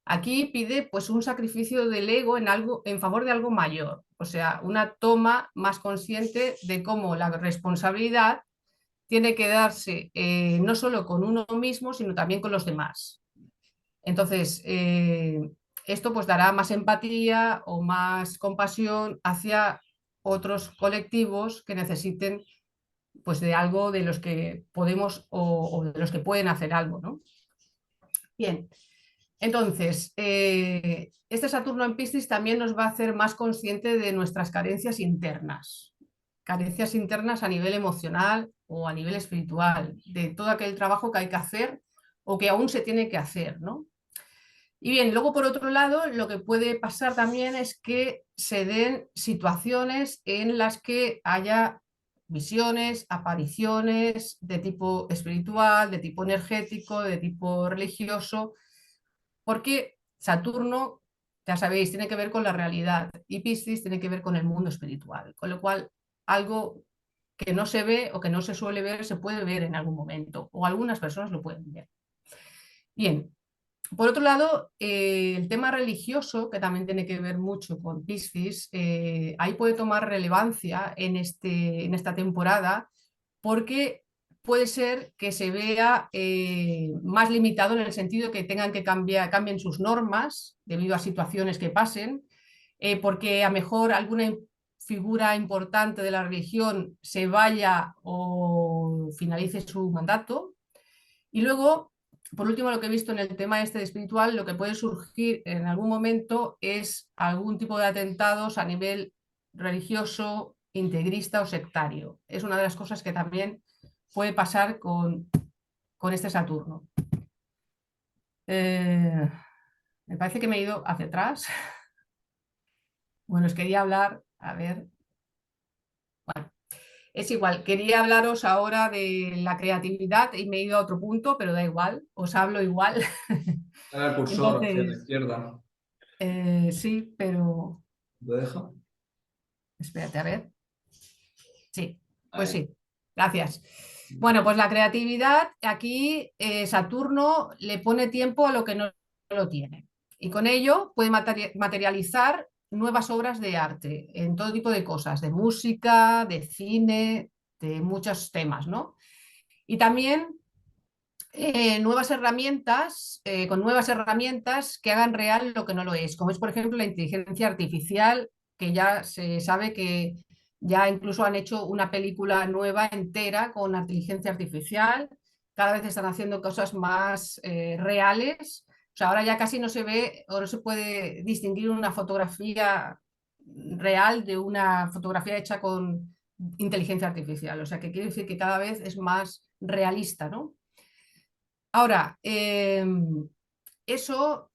[SPEAKER 2] aquí pide pues un sacrificio del ego en algo, en favor de algo mayor, o sea, una toma más consciente de cómo la responsabilidad tiene que darse no solo con uno mismo, sino también con los demás. Entonces, esto pues dará más empatía o más compasión hacia otros colectivos que necesiten pues de algo de los que podemos o de los que pueden hacer algo, ¿no? Bien, entonces, este Saturno en Piscis también nos va a hacer más consciente de nuestras carencias internas a nivel emocional o a nivel espiritual, de todo aquel trabajo que hay que hacer o que aún se tiene que hacer, ¿no? Y bien, luego por otro lado, lo que puede pasar también es que se den situaciones en las que haya visiones, apariciones de tipo espiritual, de tipo energético, de tipo religioso, porque Saturno, ya sabéis, tiene que ver con la realidad y Piscis tiene que ver con el mundo espiritual, con lo cual algo que no se ve o que no se suele ver se puede ver en algún momento o algunas personas lo pueden ver. Bien, por otro lado, el tema religioso, que también tiene que ver mucho con Piscis, ahí puede tomar relevancia en esta temporada porque puede ser que se vea más limitado en el sentido de que tengan que cambien sus normas debido a situaciones que pasen, porque a lo mejor alguna figura importante de la religión se vaya o finalice su mandato. Y luego, por último, lo que he visto en el tema este de espiritual, lo que puede surgir en algún momento es algún tipo de atentados a nivel religioso, integrista o sectario. Es una de las cosas que también puede pasar con este Saturno. Eh, Me parece que me he ido hacia atrás. Bueno, os quería hablar, a ver, bueno, es igual, quería hablaros ahora de la creatividad y me he ido a otro punto, pero da igual, os hablo igual.
[SPEAKER 1] Dale el cursor hacia la
[SPEAKER 2] Entonces,
[SPEAKER 1] izquierda.
[SPEAKER 2] sí, pero
[SPEAKER 1] ¿Lo deja?
[SPEAKER 2] espérate, a ver. Sí, pues
[SPEAKER 1] Ahí.
[SPEAKER 2] sí, gracias. Bueno, pues la creatividad, aquí Saturno le pone tiempo a lo que no lo tiene. Y con ello puede materializar nuevas obras de arte en todo tipo de cosas, de música, de cine, de muchos temas, ¿no? Y también con nuevas herramientas que hagan real lo que no lo es, como es, por ejemplo, la inteligencia artificial, que ya se sabe que ya incluso han hecho una película nueva entera con inteligencia artificial, cada vez están haciendo cosas más reales, o sea, ahora ya casi no se ve o no se puede distinguir una fotografía real de una fotografía hecha con inteligencia artificial, o sea, que quiere decir que cada vez es más realista, ¿no? Ahora, eso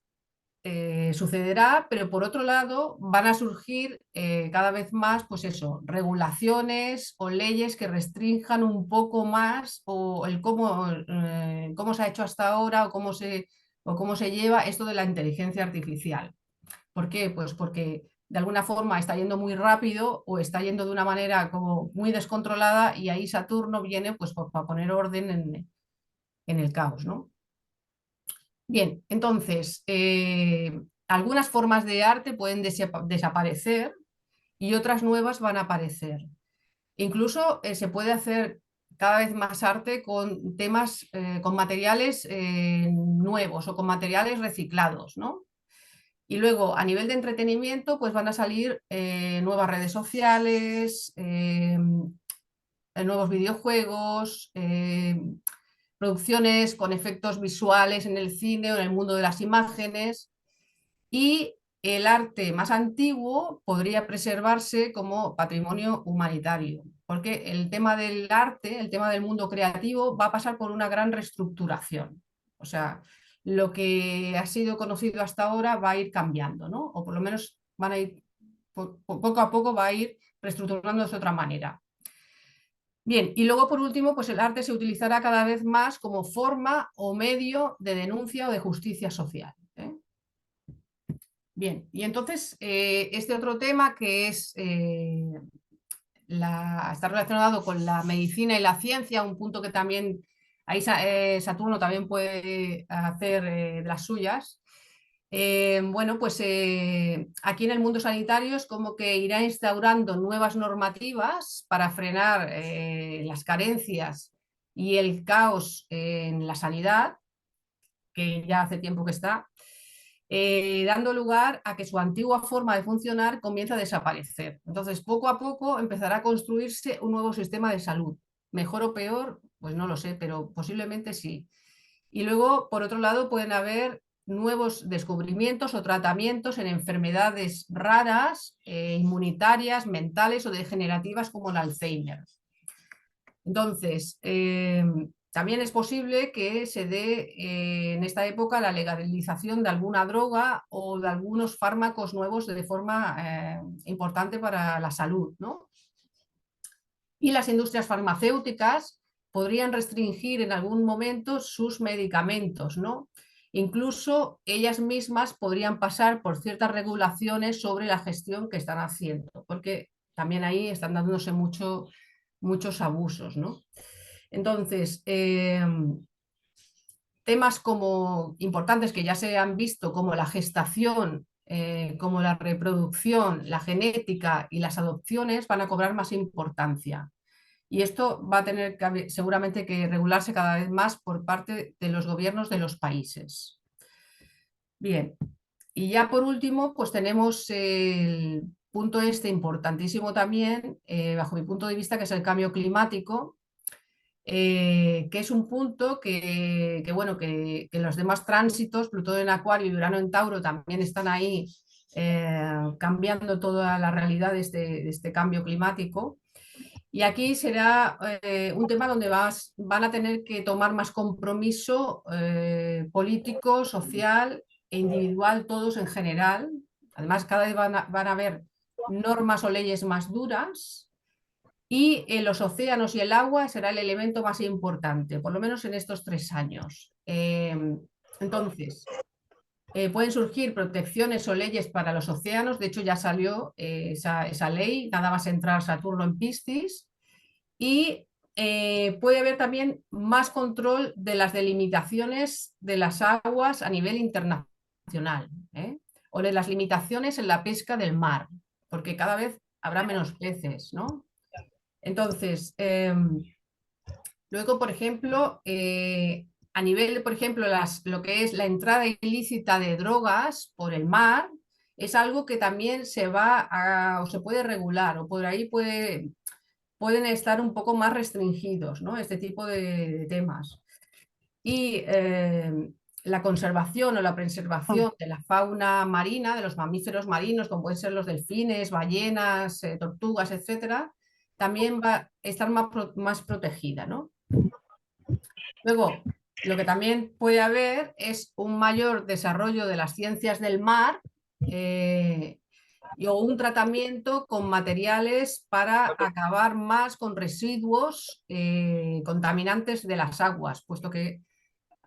[SPEAKER 2] sucederá, pero por otro lado van a surgir cada vez más, pues eso, regulaciones o leyes que restrinjan un poco más o el cómo se ha hecho hasta ahora o cómo se lleva esto de la inteligencia artificial. ¿Por qué? Pues porque de alguna forma está yendo muy rápido o está yendo de una manera como muy descontrolada y ahí Saturno viene pues para poner orden en el caos, ¿no? Bien, entonces, algunas formas de arte pueden desaparecer y otras nuevas van a aparecer. Incluso se puede hacer cada vez más arte con temas, con materiales nuevos o con materiales reciclados, ¿no? Y luego, a nivel de entretenimiento, pues van a salir nuevas redes sociales, nuevos videojuegos, producciones con efectos visuales en el cine o en el mundo de las imágenes, y el arte más antiguo podría preservarse como patrimonio humanitario, porque el tema del arte, el tema del mundo creativo va a pasar por una gran reestructuración. O sea, lo que ha sido conocido hasta ahora va a ir cambiando, ¿no? O por lo menos van a ir, poco a poco va a ir reestructurándose de otra manera. Bien, y luego por último, pues el arte se utilizará cada vez más como forma o medio de denuncia o de justicia social, ¿eh? Bien, y entonces este otro tema que es está relacionado con la medicina y la ciencia, un punto que también ahí Saturno también puede hacer de las suyas. Bueno, pues aquí en el mundo sanitario es como que irá instaurando nuevas normativas para frenar las carencias y el caos en la sanidad, que ya hace tiempo que está, dando lugar a que su antigua forma de funcionar comienza a desaparecer. Entonces, poco a poco empezará a construirse un nuevo sistema de salud. Mejor o peor, pues no lo sé, pero posiblemente sí. Y luego, por otro lado, pueden haber nuevos descubrimientos o tratamientos en enfermedades raras, inmunitarias, mentales o degenerativas como el Alzheimer. Entonces, también es posible que se dé en esta época la legalización de alguna droga o de algunos fármacos nuevos de forma importante para la salud, ¿no? Y las industrias farmacéuticas podrían restringir en algún momento sus medicamentos, ¿no? Incluso ellas mismas podrían pasar por ciertas regulaciones sobre la gestión que están haciendo, porque también ahí están dándose muchos abusos, ¿no? Entonces, temas como importantes que ya se han visto, como la gestación, como la reproducción, la genética y las adopciones, van a cobrar más importancia. Y esto va a tener seguramente que regularse cada vez más por parte de los gobiernos de los países. Bien, y ya por último, pues tenemos el punto este importantísimo también, bajo mi punto de vista, que es el cambio climático, que es un punto bueno, que los demás tránsitos, Plutón en Acuario y Urano en Tauro, también están ahí cambiando toda la realidad de este cambio climático. Y aquí será un tema donde van a tener que tomar más compromiso político, social e individual, todos en general. Además, cada vez van a haber normas o leyes más duras y los océanos y el agua será el elemento más importante, por lo menos en estos 3 años. Entonces, pueden surgir protecciones o leyes para los océanos. De hecho, ya salió esa ley, nada más entrar Saturno en Piscis. Y puede haber también más control de las delimitaciones de las aguas a nivel internacional, ¿eh? O de las limitaciones en la pesca del mar, porque cada vez habrá menos peces, ¿no? Entonces, luego, por ejemplo, a nivel, por ejemplo, lo que es la entrada ilícita de drogas por el mar, es algo que también o se puede regular, o por ahí pueden estar un poco más restringidos, ¿no? Este tipo de temas. Y la conservación o la preservación de la fauna marina, de los mamíferos marinos, como pueden ser los delfines, ballenas, tortugas, etcétera, también va a estar más protegida, ¿no? Luego, lo que también puede haber es un mayor desarrollo de las ciencias del mar o un tratamiento con materiales para acabar más con residuos contaminantes de las aguas, puesto que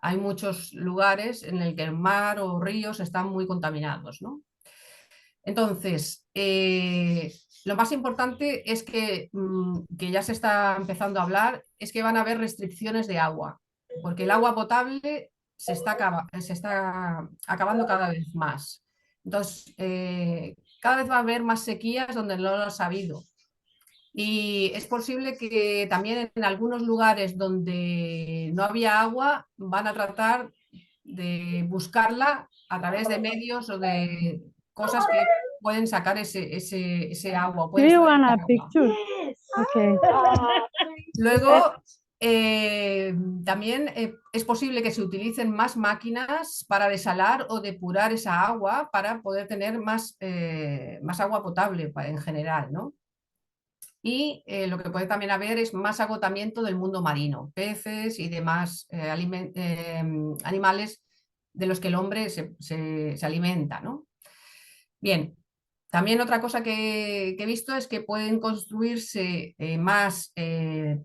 [SPEAKER 2] hay muchos lugares en el que el mar o ríos están muy contaminados, ¿no? Entonces, lo más importante es que ya se está empezando a hablar, es que van a haber restricciones de agua, porque el agua potable se está acabando cada vez más. Entonces, cada vez va a haber más sequías donde no lo ha habido. Y es posible que también en algunos lugares donde no había agua van a tratar de buscarla a través de medios o de cosas que pueden sacar ese agua,
[SPEAKER 3] Do
[SPEAKER 2] pueden
[SPEAKER 3] you
[SPEAKER 2] extraer
[SPEAKER 3] want a
[SPEAKER 2] agua.
[SPEAKER 3] picture? Okay.
[SPEAKER 2] Luego, también es posible que se utilicen más máquinas para desalar o depurar esa agua para poder tener más agua potable en general, ¿no? Y lo que puede también haber es más agotamiento del mundo marino, peces y demás animales de los que el hombre se alimenta, ¿no? Bien, también otra cosa que he visto es que pueden construirse más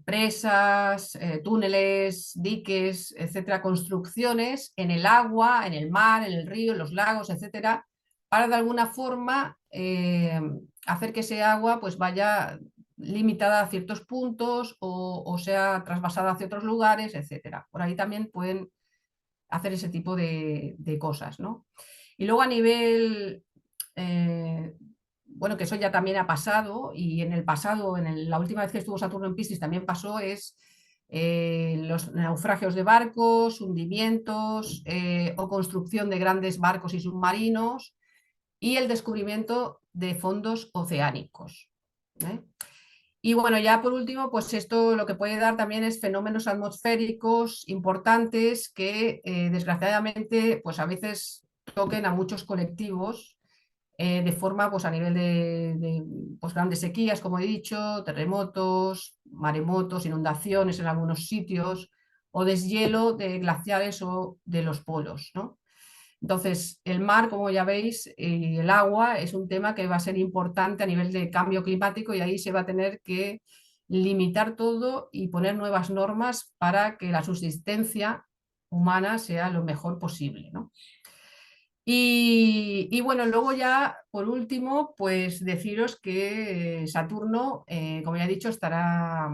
[SPEAKER 2] presas, túneles, diques, etcétera, construcciones en el agua, en el mar, en el río, en los lagos, etcétera, para de alguna forma hacer que ese agua pues vaya limitada a ciertos puntos o sea trasvasada hacia otros lugares, etcétera. Por ahí también pueden hacer ese tipo de cosas, ¿no? Y luego a nivel bueno, que eso ya también ha pasado y en el pasado, la última vez que estuvo Saturno en Piscis también pasó, es los naufragios de barcos, hundimientos o construcción de grandes barcos y submarinos y el descubrimiento de fondos oceánicos. ¿Eh? Y bueno, ya por último, pues esto lo que puede dar también es fenómenos atmosféricos importantes que desgraciadamente pues a veces toquen a muchos colectivos de forma pues a nivel de pues, grandes sequías, como he dicho, terremotos, maremotos, inundaciones en algunos sitios o deshielo de glaciares o de los polos, ¿no? Entonces, el mar, como ya veis, y el agua es un tema que va a ser importante a nivel de cambio climático y ahí se va a tener que limitar todo y poner nuevas normas para que la subsistencia humana sea lo mejor posible, ¿no? Y bueno, luego ya, por último, pues deciros que Saturno, como ya he dicho, estará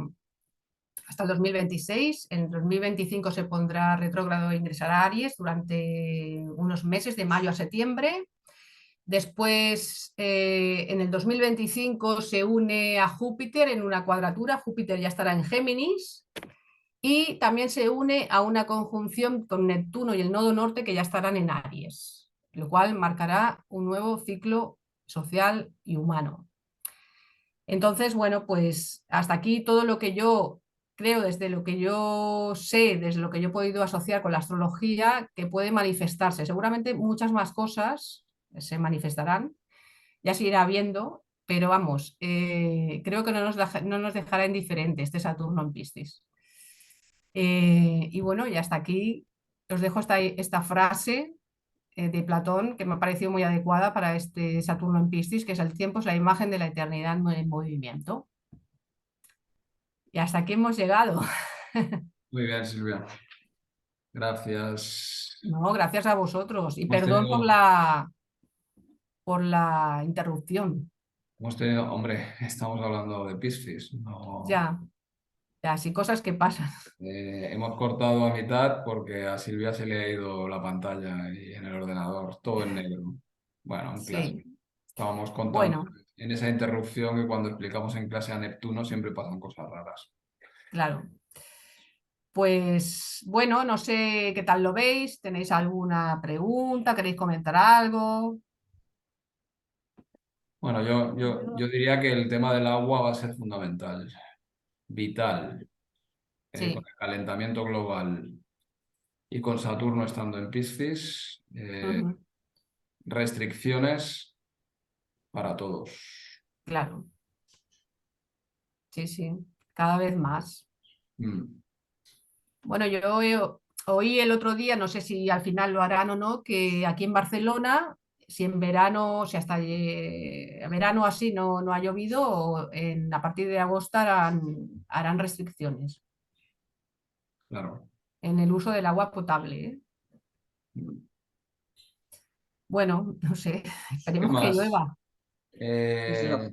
[SPEAKER 2] hasta el 2026. En el 2025 se pondrá retrógrado e ingresará a Aries durante unos meses, de mayo a septiembre. Después, en el 2025 se une a Júpiter en una cuadratura. Júpiter ya estará en Géminis. Y también se une a una conjunción con Neptuno y el nodo norte que ya estarán en Aries, lo cual marcará un nuevo ciclo social y humano. Entonces, bueno, pues hasta aquí todo lo que yo creo, desde lo que yo sé, desde lo que yo he podido asociar con la astrología, que puede manifestarse. Seguramente muchas más cosas se manifestarán, ya se irá viendo, pero vamos, creo que no nos dejará indiferente este Saturno en Piscis. Y bueno, y hasta aquí os dejo esta frase de Platón que me ha parecido muy adecuada para este Saturno en Piscis, que es: el tiempo es la imagen de la eternidad en movimiento. Y hasta aquí hemos llegado.
[SPEAKER 1] Muy bien, Silvia. Gracias.
[SPEAKER 2] No, gracias a vosotros y
[SPEAKER 1] Hemos
[SPEAKER 2] perdón
[SPEAKER 1] tenido,
[SPEAKER 2] por la interrupción.
[SPEAKER 1] hombre, estamos hablando de Piscis. No,
[SPEAKER 2] Ya, ya, sí, cosas que pasan.
[SPEAKER 1] hemos cortado a mitad porque a Silvia se le ha ido la pantalla y en el ordenador todo en negro. Bueno, en clase.
[SPEAKER 2] Sí,
[SPEAKER 1] Estábamos contando
[SPEAKER 2] bueno,
[SPEAKER 1] en esa interrupción que cuando explicamos en clase a Neptuno siempre pasan cosas raras.
[SPEAKER 2] claro. Pues bueno, no sé qué tal lo veis. ¿Tenéis alguna pregunta? ¿Queréis comentar algo?
[SPEAKER 1] Bueno, yo diría que el tema del agua va a ser fundamental, vital, con
[SPEAKER 2] Sí.
[SPEAKER 1] el calentamiento global y con Saturno estando en Piscis,
[SPEAKER 2] Ujú,
[SPEAKER 1] restricciones para todos.
[SPEAKER 2] claro, sí, sí, cada vez más.
[SPEAKER 1] Mm,
[SPEAKER 2] Bueno, oí el otro día, no sé si al final lo harán o no, que aquí en Barcelona, si en verano, si hasta verano así no ha llovido, a partir de agosto harán restricciones
[SPEAKER 1] claro.
[SPEAKER 2] en el uso del agua potable, ¿eh?
[SPEAKER 1] Mm.
[SPEAKER 2] Bueno, no sé,
[SPEAKER 1] ¿Qué
[SPEAKER 2] esperemos que
[SPEAKER 1] más?
[SPEAKER 2] llueva.
[SPEAKER 1] Eh,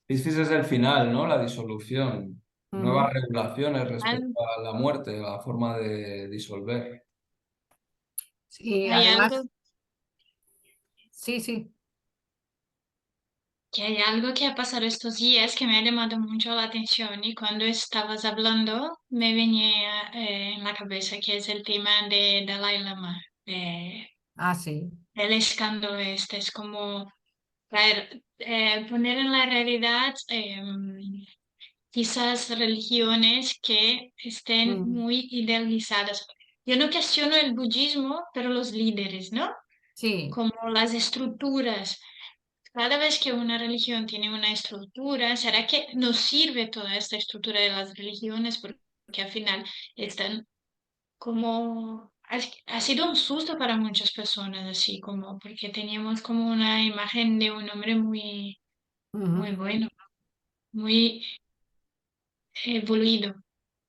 [SPEAKER 1] Piscis es el final, ¿no? La disolución.
[SPEAKER 2] Ujú.
[SPEAKER 1] Nuevas regulaciones respecto a la muerte, a la forma de disolver.
[SPEAKER 2] Sí,
[SPEAKER 3] Hay algo,
[SPEAKER 2] además, sí, sí.
[SPEAKER 3] que hay algo que ha pasado estos días que me ha llamado mucho la atención y cuando estabas hablando me venía en la cabeza que es el tema de Dalai Lama,
[SPEAKER 2] Ah, sí.
[SPEAKER 3] del escándalo este. Es como poner en la realidad quizás religiones que estén
[SPEAKER 2] Mm,
[SPEAKER 3] muy idealizadas. Yo no cuestiono el budismo, pero los líderes, ¿no?
[SPEAKER 2] sí.
[SPEAKER 3] Como las estructuras. Cada vez que una religión tiene una estructura, ¿será que nos sirve toda esta estructura de las religiones? Porque al final están como... Ha sido un susto para muchas personas, así como, porque teníamos como una imagen de un hombre muy, muy
[SPEAKER 2] Ujú,
[SPEAKER 3] bueno, muy evoluido.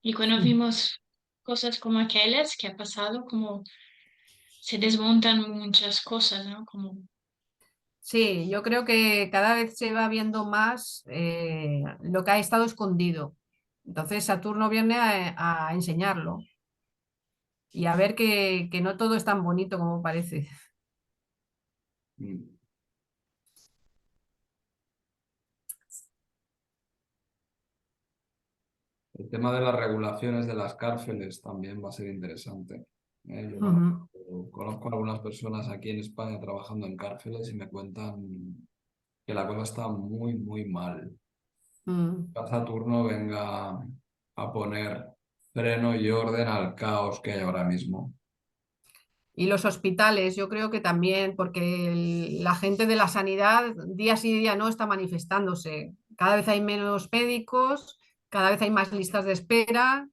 [SPEAKER 3] Y cuando
[SPEAKER 2] sí.
[SPEAKER 3] vimos cosas como aquellas que ha pasado, como se desmontan muchas cosas, ¿no? Como,
[SPEAKER 2] Sí, yo creo que cada vez se va viendo más lo que ha estado escondido. Entonces Saturno viene a enseñarlo y a ver que no todo es tan bonito como parece.
[SPEAKER 1] Mm. El tema de las regulaciones de las cárceles también va a ser interesante. Yo
[SPEAKER 2] Ujú.
[SPEAKER 1] conozco a algunas personas aquí en España trabajando en cárceles y me cuentan que la cosa está muy, muy mal.
[SPEAKER 2] Mm.
[SPEAKER 1] Saturno venga a poner freno y orden al caos que hay ahora mismo.
[SPEAKER 2] Y los hospitales, yo creo que también, porque la gente de la sanidad día sí día no está manifestándose. Cada vez hay menos médicos, cada vez hay más listas de espera,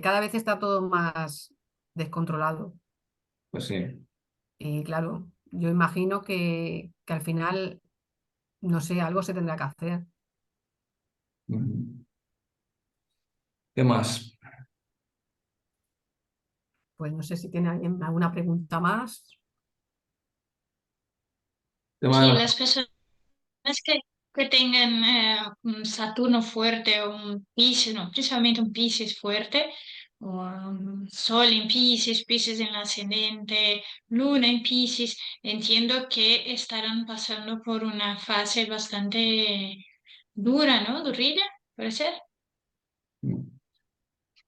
[SPEAKER 2] cada vez está todo más descontrolado.
[SPEAKER 1] Pues sí.
[SPEAKER 2] Y claro, yo imagino que al final, no sé, algo se tendrá que hacer.
[SPEAKER 1] Ujú. ¿Qué más?
[SPEAKER 2] Pues no sé si tiene alguien alguna pregunta más.
[SPEAKER 1] Tema de
[SPEAKER 3] Sí,
[SPEAKER 1] las...
[SPEAKER 3] las personas que tengan un Saturno fuerte o un Piscis, no, principalmente un Piscis fuerte, o un Sol en Piscis, Piscis en el ascendente, Luna en Piscis, entiendo que estarán pasando por una fase bastante dura, ¿no? Durilla, puede ser.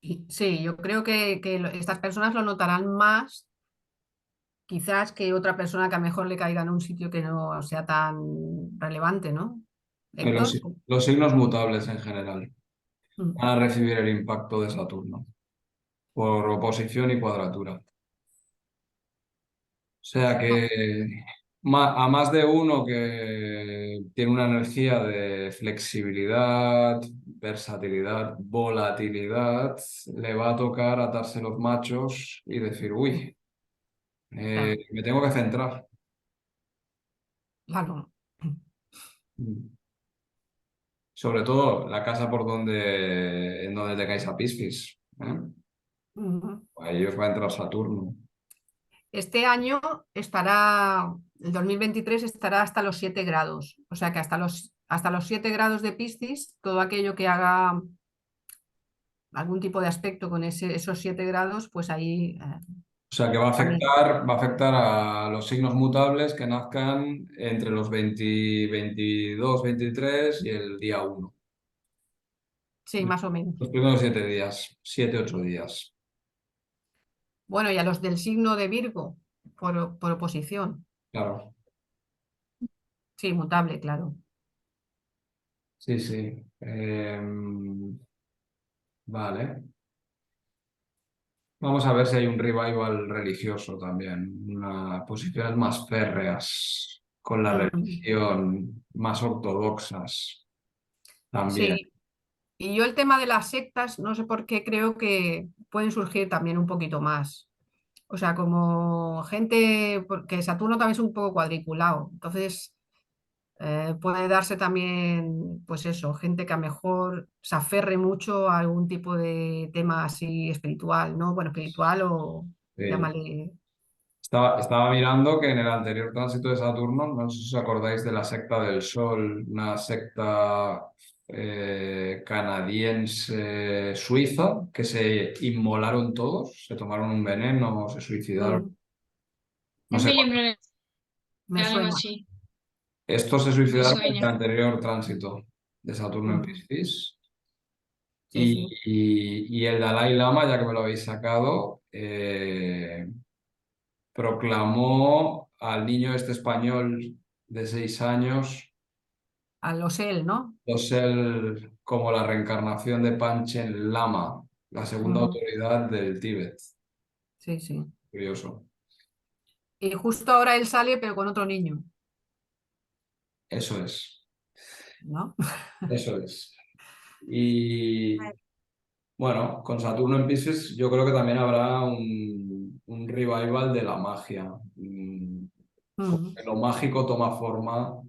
[SPEAKER 2] Y sí, yo creo que estas personas lo notarán más quizás que otra persona que a lo mejor le caiga en un sitio que no sea tan relevante, ¿no? Héctor.
[SPEAKER 1] Los signos mutables en general
[SPEAKER 2] Mm.
[SPEAKER 1] van a recibir el impacto de Saturno por oposición y cuadratura. O sea que a más de uno que tiene una energía de flexibilidad, versatilidad, volatilidad, le va a tocar atarse los machos y decir, uy,
[SPEAKER 2] Claro,
[SPEAKER 1] me tengo que centrar.
[SPEAKER 2] claro.
[SPEAKER 1] Mm. Sobre todo la casa en donde tengáis a Piscis. ¿Eh?
[SPEAKER 2] Ujú.
[SPEAKER 1] Ahí os va a entrar Saturno.
[SPEAKER 2] Este año estará, el 2023 estará hasta los 7 grados, o sea que hasta los 7 grados de Piscis, todo aquello que haga algún tipo de aspecto con esos 7 grados, pues ahí
[SPEAKER 1] O sea que
[SPEAKER 2] también,
[SPEAKER 1] va a afectar a los signos mutables que nazcan entre los 20, 22, 23 y el día 1.
[SPEAKER 2] sí, más o menos.
[SPEAKER 1] Los primeros 7 días, 7, 8 días.
[SPEAKER 2] Bueno, y a los del signo de Virgo, por oposición,
[SPEAKER 1] Claro,
[SPEAKER 2] sí, mutable, claro.
[SPEAKER 1] sí, sí. Vale. Vamos a ver si hay un revival religioso también, unas posiciones más férreas con la
[SPEAKER 2] Mm.
[SPEAKER 1] religión, más ortodoxas también.
[SPEAKER 2] Sí, y yo el tema de las sectas, no sé por qué creo que pueden surgir también un poquito más. O sea, como gente, porque Saturno también es un poco cuadriculado, entonces puede darse también, pues eso, gente que a lo mejor se aferre mucho a algún tipo de tema así espiritual, ¿no? Bueno, espiritual o
[SPEAKER 1] Sí.
[SPEAKER 2] llámale.
[SPEAKER 1] Estaba mirando que en el anterior tránsito de Saturno, no sé si os acordáis de la secta del Sol, una secta canadiense suiza, que se inmolaron todos, se tomaron un veneno, se suicidaron.
[SPEAKER 2] Mm,
[SPEAKER 1] No sé
[SPEAKER 3] Me libro
[SPEAKER 1] cuántos.
[SPEAKER 3] de
[SPEAKER 2] me
[SPEAKER 3] algo
[SPEAKER 2] suena.
[SPEAKER 3] así,
[SPEAKER 1] Estos se
[SPEAKER 3] me
[SPEAKER 1] suicidaron en el
[SPEAKER 3] sueña.
[SPEAKER 1] anterior tránsito de Saturno en
[SPEAKER 2] Mm,
[SPEAKER 1] Piscis.
[SPEAKER 2] sí, sí.
[SPEAKER 1] Y el Dalai Lama, ya que me lo habéis sacado, proclamó al niño este español de 6 años,
[SPEAKER 2] A los él, ¿no?
[SPEAKER 1] él como la reencarnación de Panchen Lama, la segunda
[SPEAKER 2] Ujú,
[SPEAKER 1] autoridad del Tíbet.
[SPEAKER 2] sí, sí.
[SPEAKER 1] Curioso.
[SPEAKER 2] Y justo ahora él sale, pero con otro niño,
[SPEAKER 1] Eso es,
[SPEAKER 2] ¿no?
[SPEAKER 1] eso es. Y bueno, con Saturno en Piscis yo creo que también habrá un revival de la magia.
[SPEAKER 2] Mm,
[SPEAKER 1] Porque lo mágico toma forma,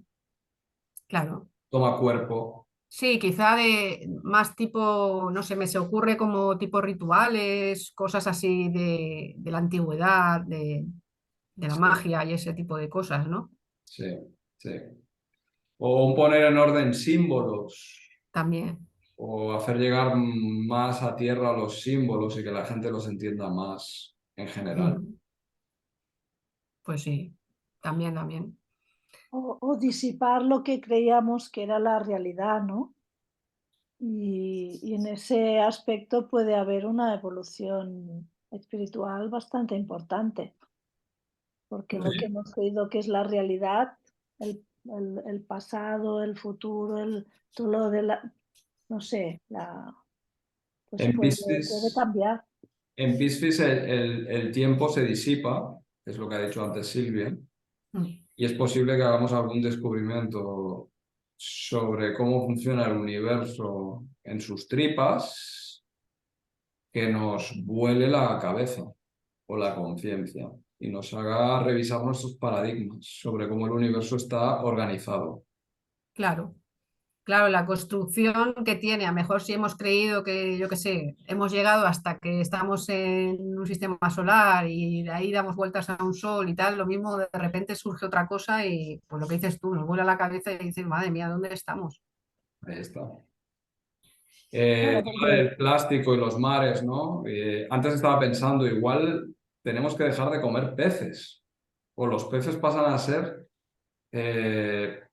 [SPEAKER 2] claro.
[SPEAKER 1] toma cuerpo.
[SPEAKER 2] Sí, quizá de más tipo, no sé, me se ocurre como tipo rituales, cosas así de la antigüedad, de la
[SPEAKER 1] Sí,
[SPEAKER 2] magia y ese tipo de cosas, ¿no?
[SPEAKER 1] sí, sí. O un poner en orden símbolos,
[SPEAKER 2] También.
[SPEAKER 1] o hacer llegar más a tierra los símbolos y que la gente los entienda más en general.
[SPEAKER 2] Mm, pues sí, también, también.
[SPEAKER 4] O disipar lo que creíamos que era la realidad, ¿no? Y en ese aspecto puede haber una evolución espiritual bastante importante, porque lo que hemos creído que es la realidad, el pasado, el futuro, todo lo de la, no sé, pues
[SPEAKER 1] En
[SPEAKER 4] puede
[SPEAKER 1] Piscis,
[SPEAKER 4] cambiar.
[SPEAKER 1] en Piscis el tiempo se disipa, es lo que ha dicho antes Silvia,
[SPEAKER 2] Mm.
[SPEAKER 1] y es posible que hagamos algún descubrimiento sobre cómo funciona el universo en sus tripas que nos vuele la cabeza o la conciencia y nos haga revisar nuestros paradigmas sobre cómo el universo está organizado.
[SPEAKER 2] Claro. Claro, la construcción que tiene, a lo mejor si hemos creído que, yo qué sé, hemos llegado hasta que estamos en un sistema solar y de ahí damos vueltas a un sol y tal, lo mismo de repente surge otra cosa y pues lo que dices tú, nos vuela la cabeza y dices, madre mía, ¿dónde estamos?
[SPEAKER 1] Ahí está.
[SPEAKER 4] Claro,
[SPEAKER 1] El tema
[SPEAKER 4] porque
[SPEAKER 1] del plástico y los mares, ¿no? Antes estaba pensando, igual tenemos que dejar de comer peces o los peces pasan a ser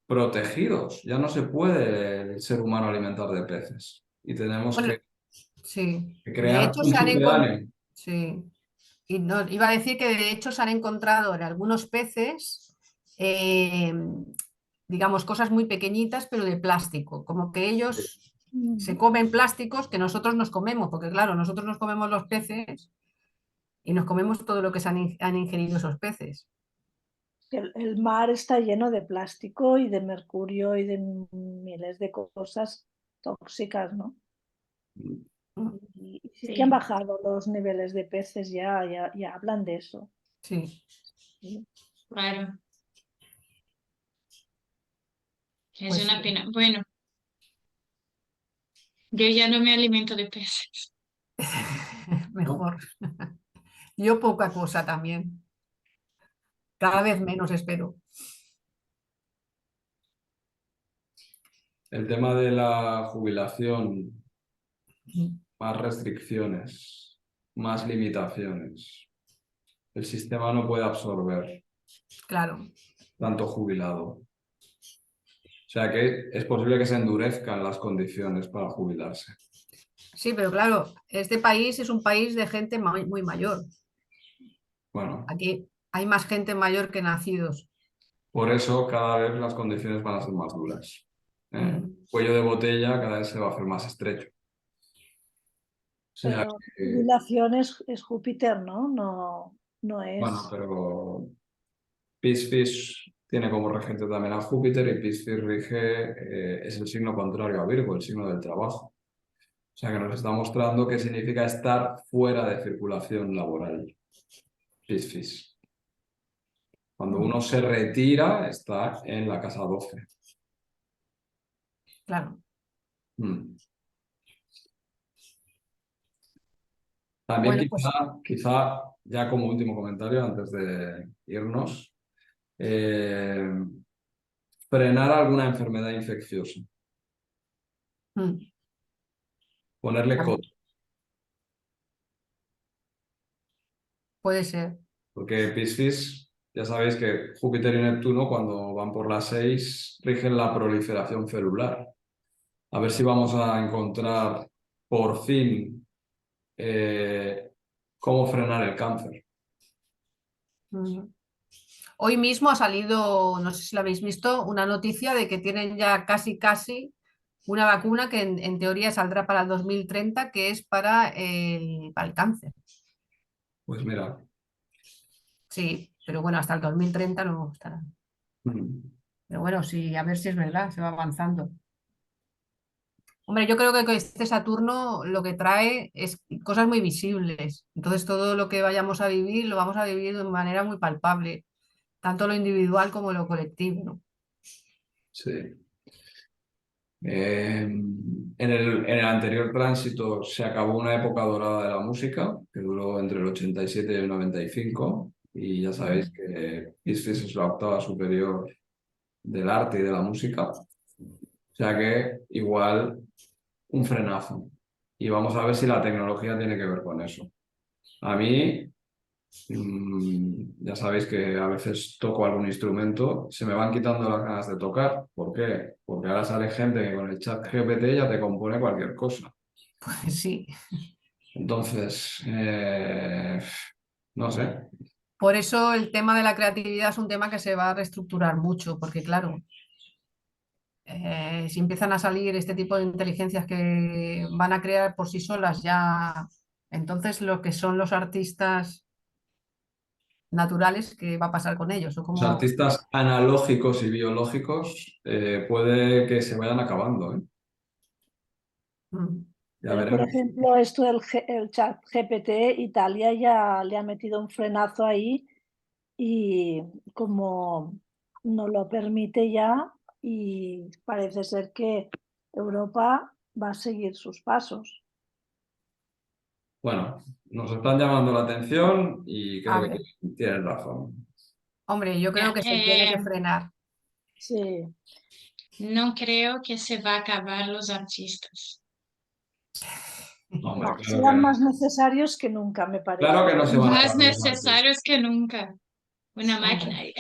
[SPEAKER 1] protegidos. Ya no se puede el ser humano alimentar de peces y tenemos
[SPEAKER 2] Bueno,
[SPEAKER 1] que
[SPEAKER 2] sí, de
[SPEAKER 1] crear
[SPEAKER 2] hecho
[SPEAKER 1] un
[SPEAKER 2] se han encontrado,
[SPEAKER 1] sucedáneo.
[SPEAKER 2] sí, y no, iba a decir que de hecho se han encontrado en algunos peces, digamos, cosas muy pequeñitas, pero de plástico, como que ellos se comen plásticos que nosotros nos comemos, porque claro, nosotros nos comemos los peces y nos comemos todo lo que han ingerido esos peces.
[SPEAKER 4] el mar está lleno de plástico y de mercurio y de miles de cosas tóxicas, ¿no? Y sí que han
[SPEAKER 3] Sí,
[SPEAKER 4] bajado los niveles de peces, ya hablan de eso.
[SPEAKER 2] Sí,
[SPEAKER 4] Sí.
[SPEAKER 3] claro, es
[SPEAKER 2] pues
[SPEAKER 3] una
[SPEAKER 2] sí,
[SPEAKER 3] pena. Bueno, yo ya no me alimento de peces.
[SPEAKER 1] ¿No?
[SPEAKER 2] mejor. Yo poca cosa también, cada vez menos espero.
[SPEAKER 1] El tema de la jubilación, más restricciones, más limitaciones. El sistema no puede absorber
[SPEAKER 2] Claro.
[SPEAKER 1] tanto jubilado. O sea que es posible que se endurezcan las condiciones para jubilarse.
[SPEAKER 2] Sí, pero claro, este país es un país de gente muy mayor.
[SPEAKER 1] Bueno,
[SPEAKER 2] Aquí hay más gente mayor que nacidos.
[SPEAKER 1] por eso cada vez las condiciones van a ser más duras.
[SPEAKER 2] Mm.
[SPEAKER 1] El cuello de botella cada vez se va a hacer más estrecho. O sea
[SPEAKER 4] Pero
[SPEAKER 1] que,
[SPEAKER 4] jubilación es Júpiter, ¿no? No
[SPEAKER 1] bueno,
[SPEAKER 4] es.
[SPEAKER 1] pero Piscis tiene como regente también a Júpiter y Piscis rige, es el signo contrario a Virgo, el signo del trabajo. O sea que nos está mostrando qué significa estar fuera de circulación laboral. Piscis. Cuando
[SPEAKER 2] Mm.
[SPEAKER 1] uno se retira, está en la casa 12.
[SPEAKER 2] Claro.
[SPEAKER 1] Mm. También
[SPEAKER 2] Bueno, pues
[SPEAKER 1] quizá, ya como último comentario antes de irnos, eh, frenar alguna enfermedad infecciosa,
[SPEAKER 2] mm,
[SPEAKER 1] ponerle
[SPEAKER 2] a-
[SPEAKER 1] coto,
[SPEAKER 2] puede ser.
[SPEAKER 1] porque Piscis, ya sabéis que Júpiter y Neptuno cuando van por las 6 rigen la proliferación celular. A ver si vamos a encontrar por fin cómo frenar el cáncer.
[SPEAKER 2] Mm. Hoy mismo ha salido, no sé si lo habéis visto, una noticia de que tienen ya casi una vacuna que en teoría saldrá para el 2030, que es para el cáncer.
[SPEAKER 1] Pues mira,
[SPEAKER 2] Sí, pero bueno, hasta el 2030 no estará.
[SPEAKER 1] mm,
[SPEAKER 2] Pero bueno, sí, a ver si es verdad, se va avanzando. Hombre, yo creo que este Saturno lo que trae es cosas muy visibles. Entonces, todo lo que vayamos a vivir lo vamos a vivir de manera muy palpable, tanto lo individual como lo colectivo, ¿no?
[SPEAKER 1] sí. En el anterior tránsito se acabó una época dorada de la música, que duró entre el 87 y el 95, y ya sabéis
[SPEAKER 2] Mm.
[SPEAKER 1] que Piscis es la octava superior del arte y de la música, o sea que igual un frenazo. Y vamos a ver si la tecnología tiene que ver con eso. A mí Ya sabéis que a veces toco algún instrumento, se me van quitando las ganas de tocar. ¿Por qué? Porque ahora sale gente que con el chat GPT ya te compone cualquier cosa.
[SPEAKER 2] Pues sí.
[SPEAKER 1] Entonces, no sé.
[SPEAKER 2] Por eso el tema de la creatividad es un tema que se va a reestructurar mucho, porque claro, si empiezan a salir este tipo de inteligencias que van a crear por sí solas ya, entonces lo que son los artistas naturales, ¿qué va a pasar con ellos? O
[SPEAKER 1] Los
[SPEAKER 2] como,
[SPEAKER 1] artistas analógicos y biológicos puede que se vayan acabando, ¿eh?
[SPEAKER 2] mm,
[SPEAKER 1] Ya
[SPEAKER 4] Pero, por
[SPEAKER 1] veremos.
[SPEAKER 4] ejemplo, esto el chat GPT, Italia ya le ha metido un frenazo ahí y como no lo permite ya y parece ser que Europa va a seguir sus pasos.
[SPEAKER 1] Bueno, nos están llamando la atención y
[SPEAKER 2] a
[SPEAKER 1] creo que
[SPEAKER 2] ver,
[SPEAKER 1] tienen razón.
[SPEAKER 2] hombre, yo creo
[SPEAKER 3] Ya,
[SPEAKER 2] que se tiene que frenar.
[SPEAKER 4] Sí,
[SPEAKER 3] no creo que se va a acabar los artistas.
[SPEAKER 1] Hombre,
[SPEAKER 4] no, serán más necesarios que nunca, me
[SPEAKER 1] claro
[SPEAKER 4] parece.
[SPEAKER 1] que no se van a
[SPEAKER 3] Más
[SPEAKER 1] acabar los artistas.
[SPEAKER 3] necesarios que nunca. Una máquina.
[SPEAKER 2] Hombre,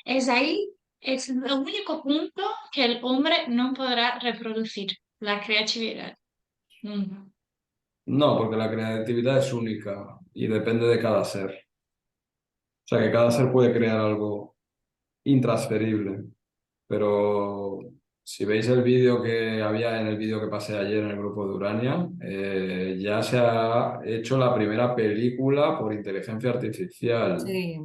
[SPEAKER 3] Es ahí, es el único punto que el hombre no podrá reproducir, la creatividad. Nunca.
[SPEAKER 1] No, porque la creatividad es única y depende de cada ser. O sea, que cada ser puede crear algo intransferible. Pero si veis el vídeo que había en el vídeo que pasé ayer en el grupo de Urania, ya se ha hecho la primera película por inteligencia artificial.
[SPEAKER 2] sí.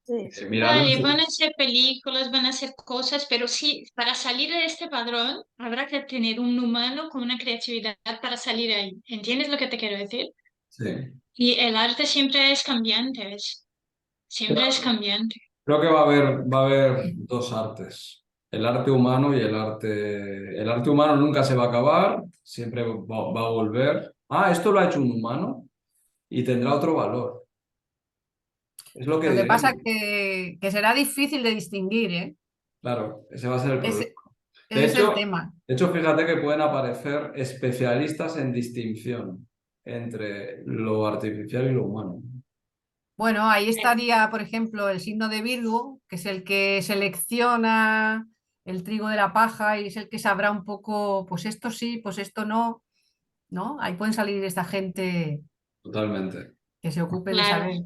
[SPEAKER 4] Sí, sí.
[SPEAKER 1] Miradlo.
[SPEAKER 3] Vale, van a ser películas, van a ser cosas, pero sí, para salir de este padrón habrá que tener un humano con una creatividad para salir ahí. ¿Entiendes lo que te quiero decir?
[SPEAKER 1] Sí.
[SPEAKER 3] Y el arte siempre es cambiante, ¿ves? Siempre es cambiante.
[SPEAKER 1] Creo que va a haber dos artes, el arte humano y el arte... El arte humano nunca se va a acabar, siempre va a volver. Ah, esto lo ha hecho un humano y tendrá otro valor. Es lo que
[SPEAKER 2] Lo que pasa
[SPEAKER 1] diremos.
[SPEAKER 2] que será difícil de distinguir, ¿eh?
[SPEAKER 1] Claro, ese va a ser el problema.
[SPEAKER 2] Ese,
[SPEAKER 1] De
[SPEAKER 2] ese es el
[SPEAKER 1] hecho,
[SPEAKER 2] tema.
[SPEAKER 1] fíjate que pueden aparecer especialistas en distinción entre lo artificial y lo humano.
[SPEAKER 2] Bueno, ahí
[SPEAKER 3] Eh,
[SPEAKER 2] estaría, por ejemplo, el signo de Virgo, que es el que selecciona el trigo de la paja y es el que sabrá un poco, pues esto sí, pues esto no, ¿no? Ahí pueden salir esta gente
[SPEAKER 1] Totalmente.
[SPEAKER 2] que se ocupe de
[SPEAKER 3] Claro.
[SPEAKER 2] saber.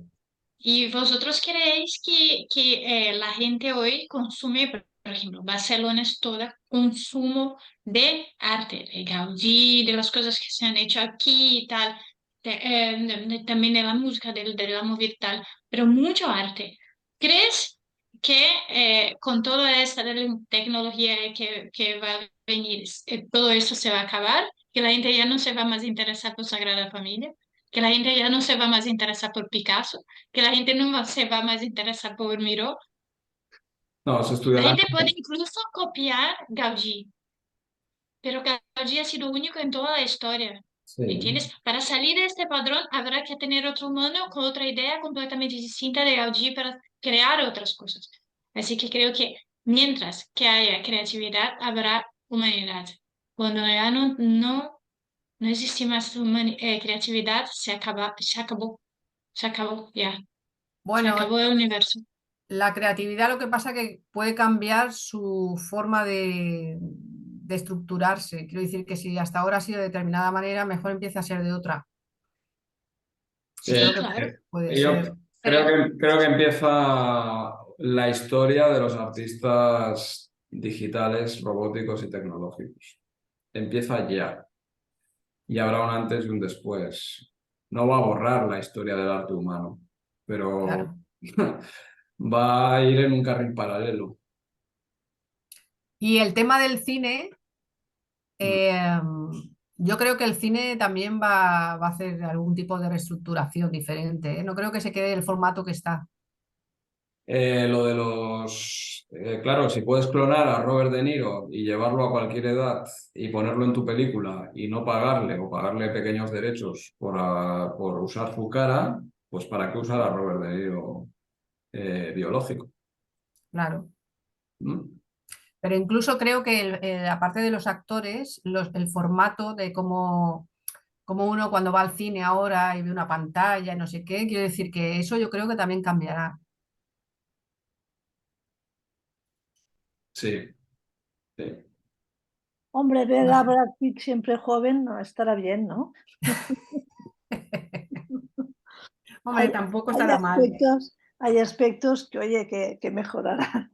[SPEAKER 3] ¿Y vosotros creéis que la gente hoy consume, por ejemplo, Barcelona es toda consumo de arte, de Gaudí, de las cosas que se han hecho aquí y tal, también de la música, de la movida y tal, pero mucho arte. ¿Crees que con toda esta tecnología que va a venir, todo eso se va a acabar? ¿Que la gente ya no se va más a interesar por Sagrada Familia? ¿Que la gente ya no se va más a interesar por Picasso? ¿Que la gente no se va más a interesar por Miró?
[SPEAKER 1] No, se
[SPEAKER 3] La
[SPEAKER 1] estudiarán.
[SPEAKER 3] gente puede incluso copiar Gaudí, pero Gaudí ha sido único en toda la historia.
[SPEAKER 1] Sí.
[SPEAKER 3] ¿Entiendes? Para salir de este padrón habrá que tener otro humano con otra idea completamente distinta de Gaudí para crear otras cosas. Así que creo que mientras que haya creatividad, habrá humanidad. Cuando ya no existe más creatividad, se acabó, ya, se
[SPEAKER 2] Bueno,
[SPEAKER 3] acabó el universo.
[SPEAKER 2] la creatividad lo que pasa que puede cambiar su forma de estructurarse. Quiero decir que si hasta ahora ha sido de determinada manera, mejor empieza a ser de otra.
[SPEAKER 3] Sí,
[SPEAKER 2] Creo que
[SPEAKER 3] claro,
[SPEAKER 2] puede
[SPEAKER 1] Yo
[SPEAKER 2] ser.
[SPEAKER 3] pero
[SPEAKER 1] creo que empieza la historia de los artistas digitales, robóticos y tecnológicos. Empieza ya y habrá un antes y un después. No va a borrar la historia del arte humano, pero
[SPEAKER 2] Claro.
[SPEAKER 1] va a ir en un carril paralelo.
[SPEAKER 2] Y el tema del cine,
[SPEAKER 1] Mm.
[SPEAKER 2] eh, yo creo que el cine también va a hacer algún tipo de reestructuración diferente, ¿eh? No creo que se quede el formato que está.
[SPEAKER 1] Lo de los... claro, si puedes clonar a Robert De Niro y llevarlo a cualquier edad y ponerlo en tu película y no pagarle o pagarle pequeños derechos por usar su cara, pues ¿para qué usar a Robert De Niro biológico?
[SPEAKER 2] Claro.
[SPEAKER 1] ¿Mm?
[SPEAKER 2] Pero incluso creo que aparte de los actores, el formato de como uno cuando va al cine ahora y ve una pantalla y no sé qué, quiero decir que eso yo creo que también cambiará.
[SPEAKER 1] Sí, sí.
[SPEAKER 4] Hombre, ver
[SPEAKER 2] No
[SPEAKER 4] a
[SPEAKER 2] sé.
[SPEAKER 4] Brad Pitt siempre joven no estará bien, ¿no?
[SPEAKER 2] Hombre, tampoco
[SPEAKER 4] Hay
[SPEAKER 2] estará mal.
[SPEAKER 4] hay aspectos que, oye, que mejorarán.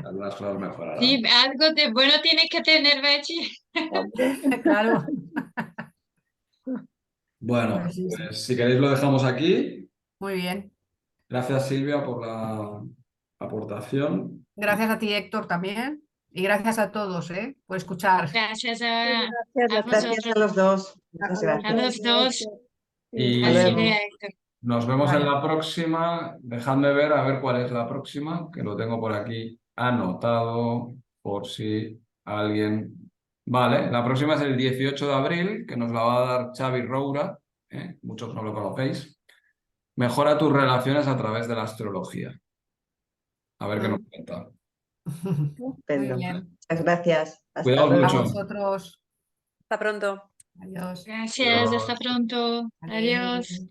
[SPEAKER 1] Algunas cosas
[SPEAKER 3] Sí,
[SPEAKER 1] mejorarán.
[SPEAKER 3] algo de bueno tiene que tener Bechi.
[SPEAKER 4] Hombre,
[SPEAKER 2] Claro,
[SPEAKER 1] Bueno,
[SPEAKER 2] pues sí, sí.
[SPEAKER 1] pues si queréis lo dejamos aquí.
[SPEAKER 2] Muy bien.
[SPEAKER 1] Gracias, Silvia, por la aportación.
[SPEAKER 2] Gracias a ti, Héctor, también. Y gracias a todos, por escuchar.
[SPEAKER 3] Gracias
[SPEAKER 4] gracias
[SPEAKER 3] a
[SPEAKER 4] a ti,
[SPEAKER 5] Gracias
[SPEAKER 3] vosotros,
[SPEAKER 5] a los dos.
[SPEAKER 4] a
[SPEAKER 5] Muchas
[SPEAKER 4] los
[SPEAKER 3] a
[SPEAKER 5] gracias.
[SPEAKER 4] dos,
[SPEAKER 3] los dos,
[SPEAKER 4] Sí,
[SPEAKER 5] Hasta
[SPEAKER 3] a
[SPEAKER 1] Y
[SPEAKER 3] Silvia y
[SPEAKER 5] luego.
[SPEAKER 3] a Héctor.
[SPEAKER 1] nos vemos en
[SPEAKER 2] Vale.
[SPEAKER 1] la próxima. Dejadme ver a ver cuál es la próxima, que lo tengo por aquí anotado por si alguien... Vale, la próxima es el 18 de abril, que nos la va a dar Xavi Roura, muchos no lo conocéis. Mejora tus relaciones a través de la astrología. A ver qué nos
[SPEAKER 2] Mm.
[SPEAKER 1] cuenta.
[SPEAKER 2] Muy
[SPEAKER 5] Estupendo.
[SPEAKER 2] bien.
[SPEAKER 5] Muchas gracias. Hasta
[SPEAKER 1] Cuidaos
[SPEAKER 2] A
[SPEAKER 1] mucho.
[SPEAKER 5] luego.
[SPEAKER 2] vosotros.
[SPEAKER 6] Hasta pronto.
[SPEAKER 2] Adiós.
[SPEAKER 3] Gracias, hasta
[SPEAKER 1] Adiós.
[SPEAKER 3] pronto.
[SPEAKER 2] Vale.
[SPEAKER 3] Adiós.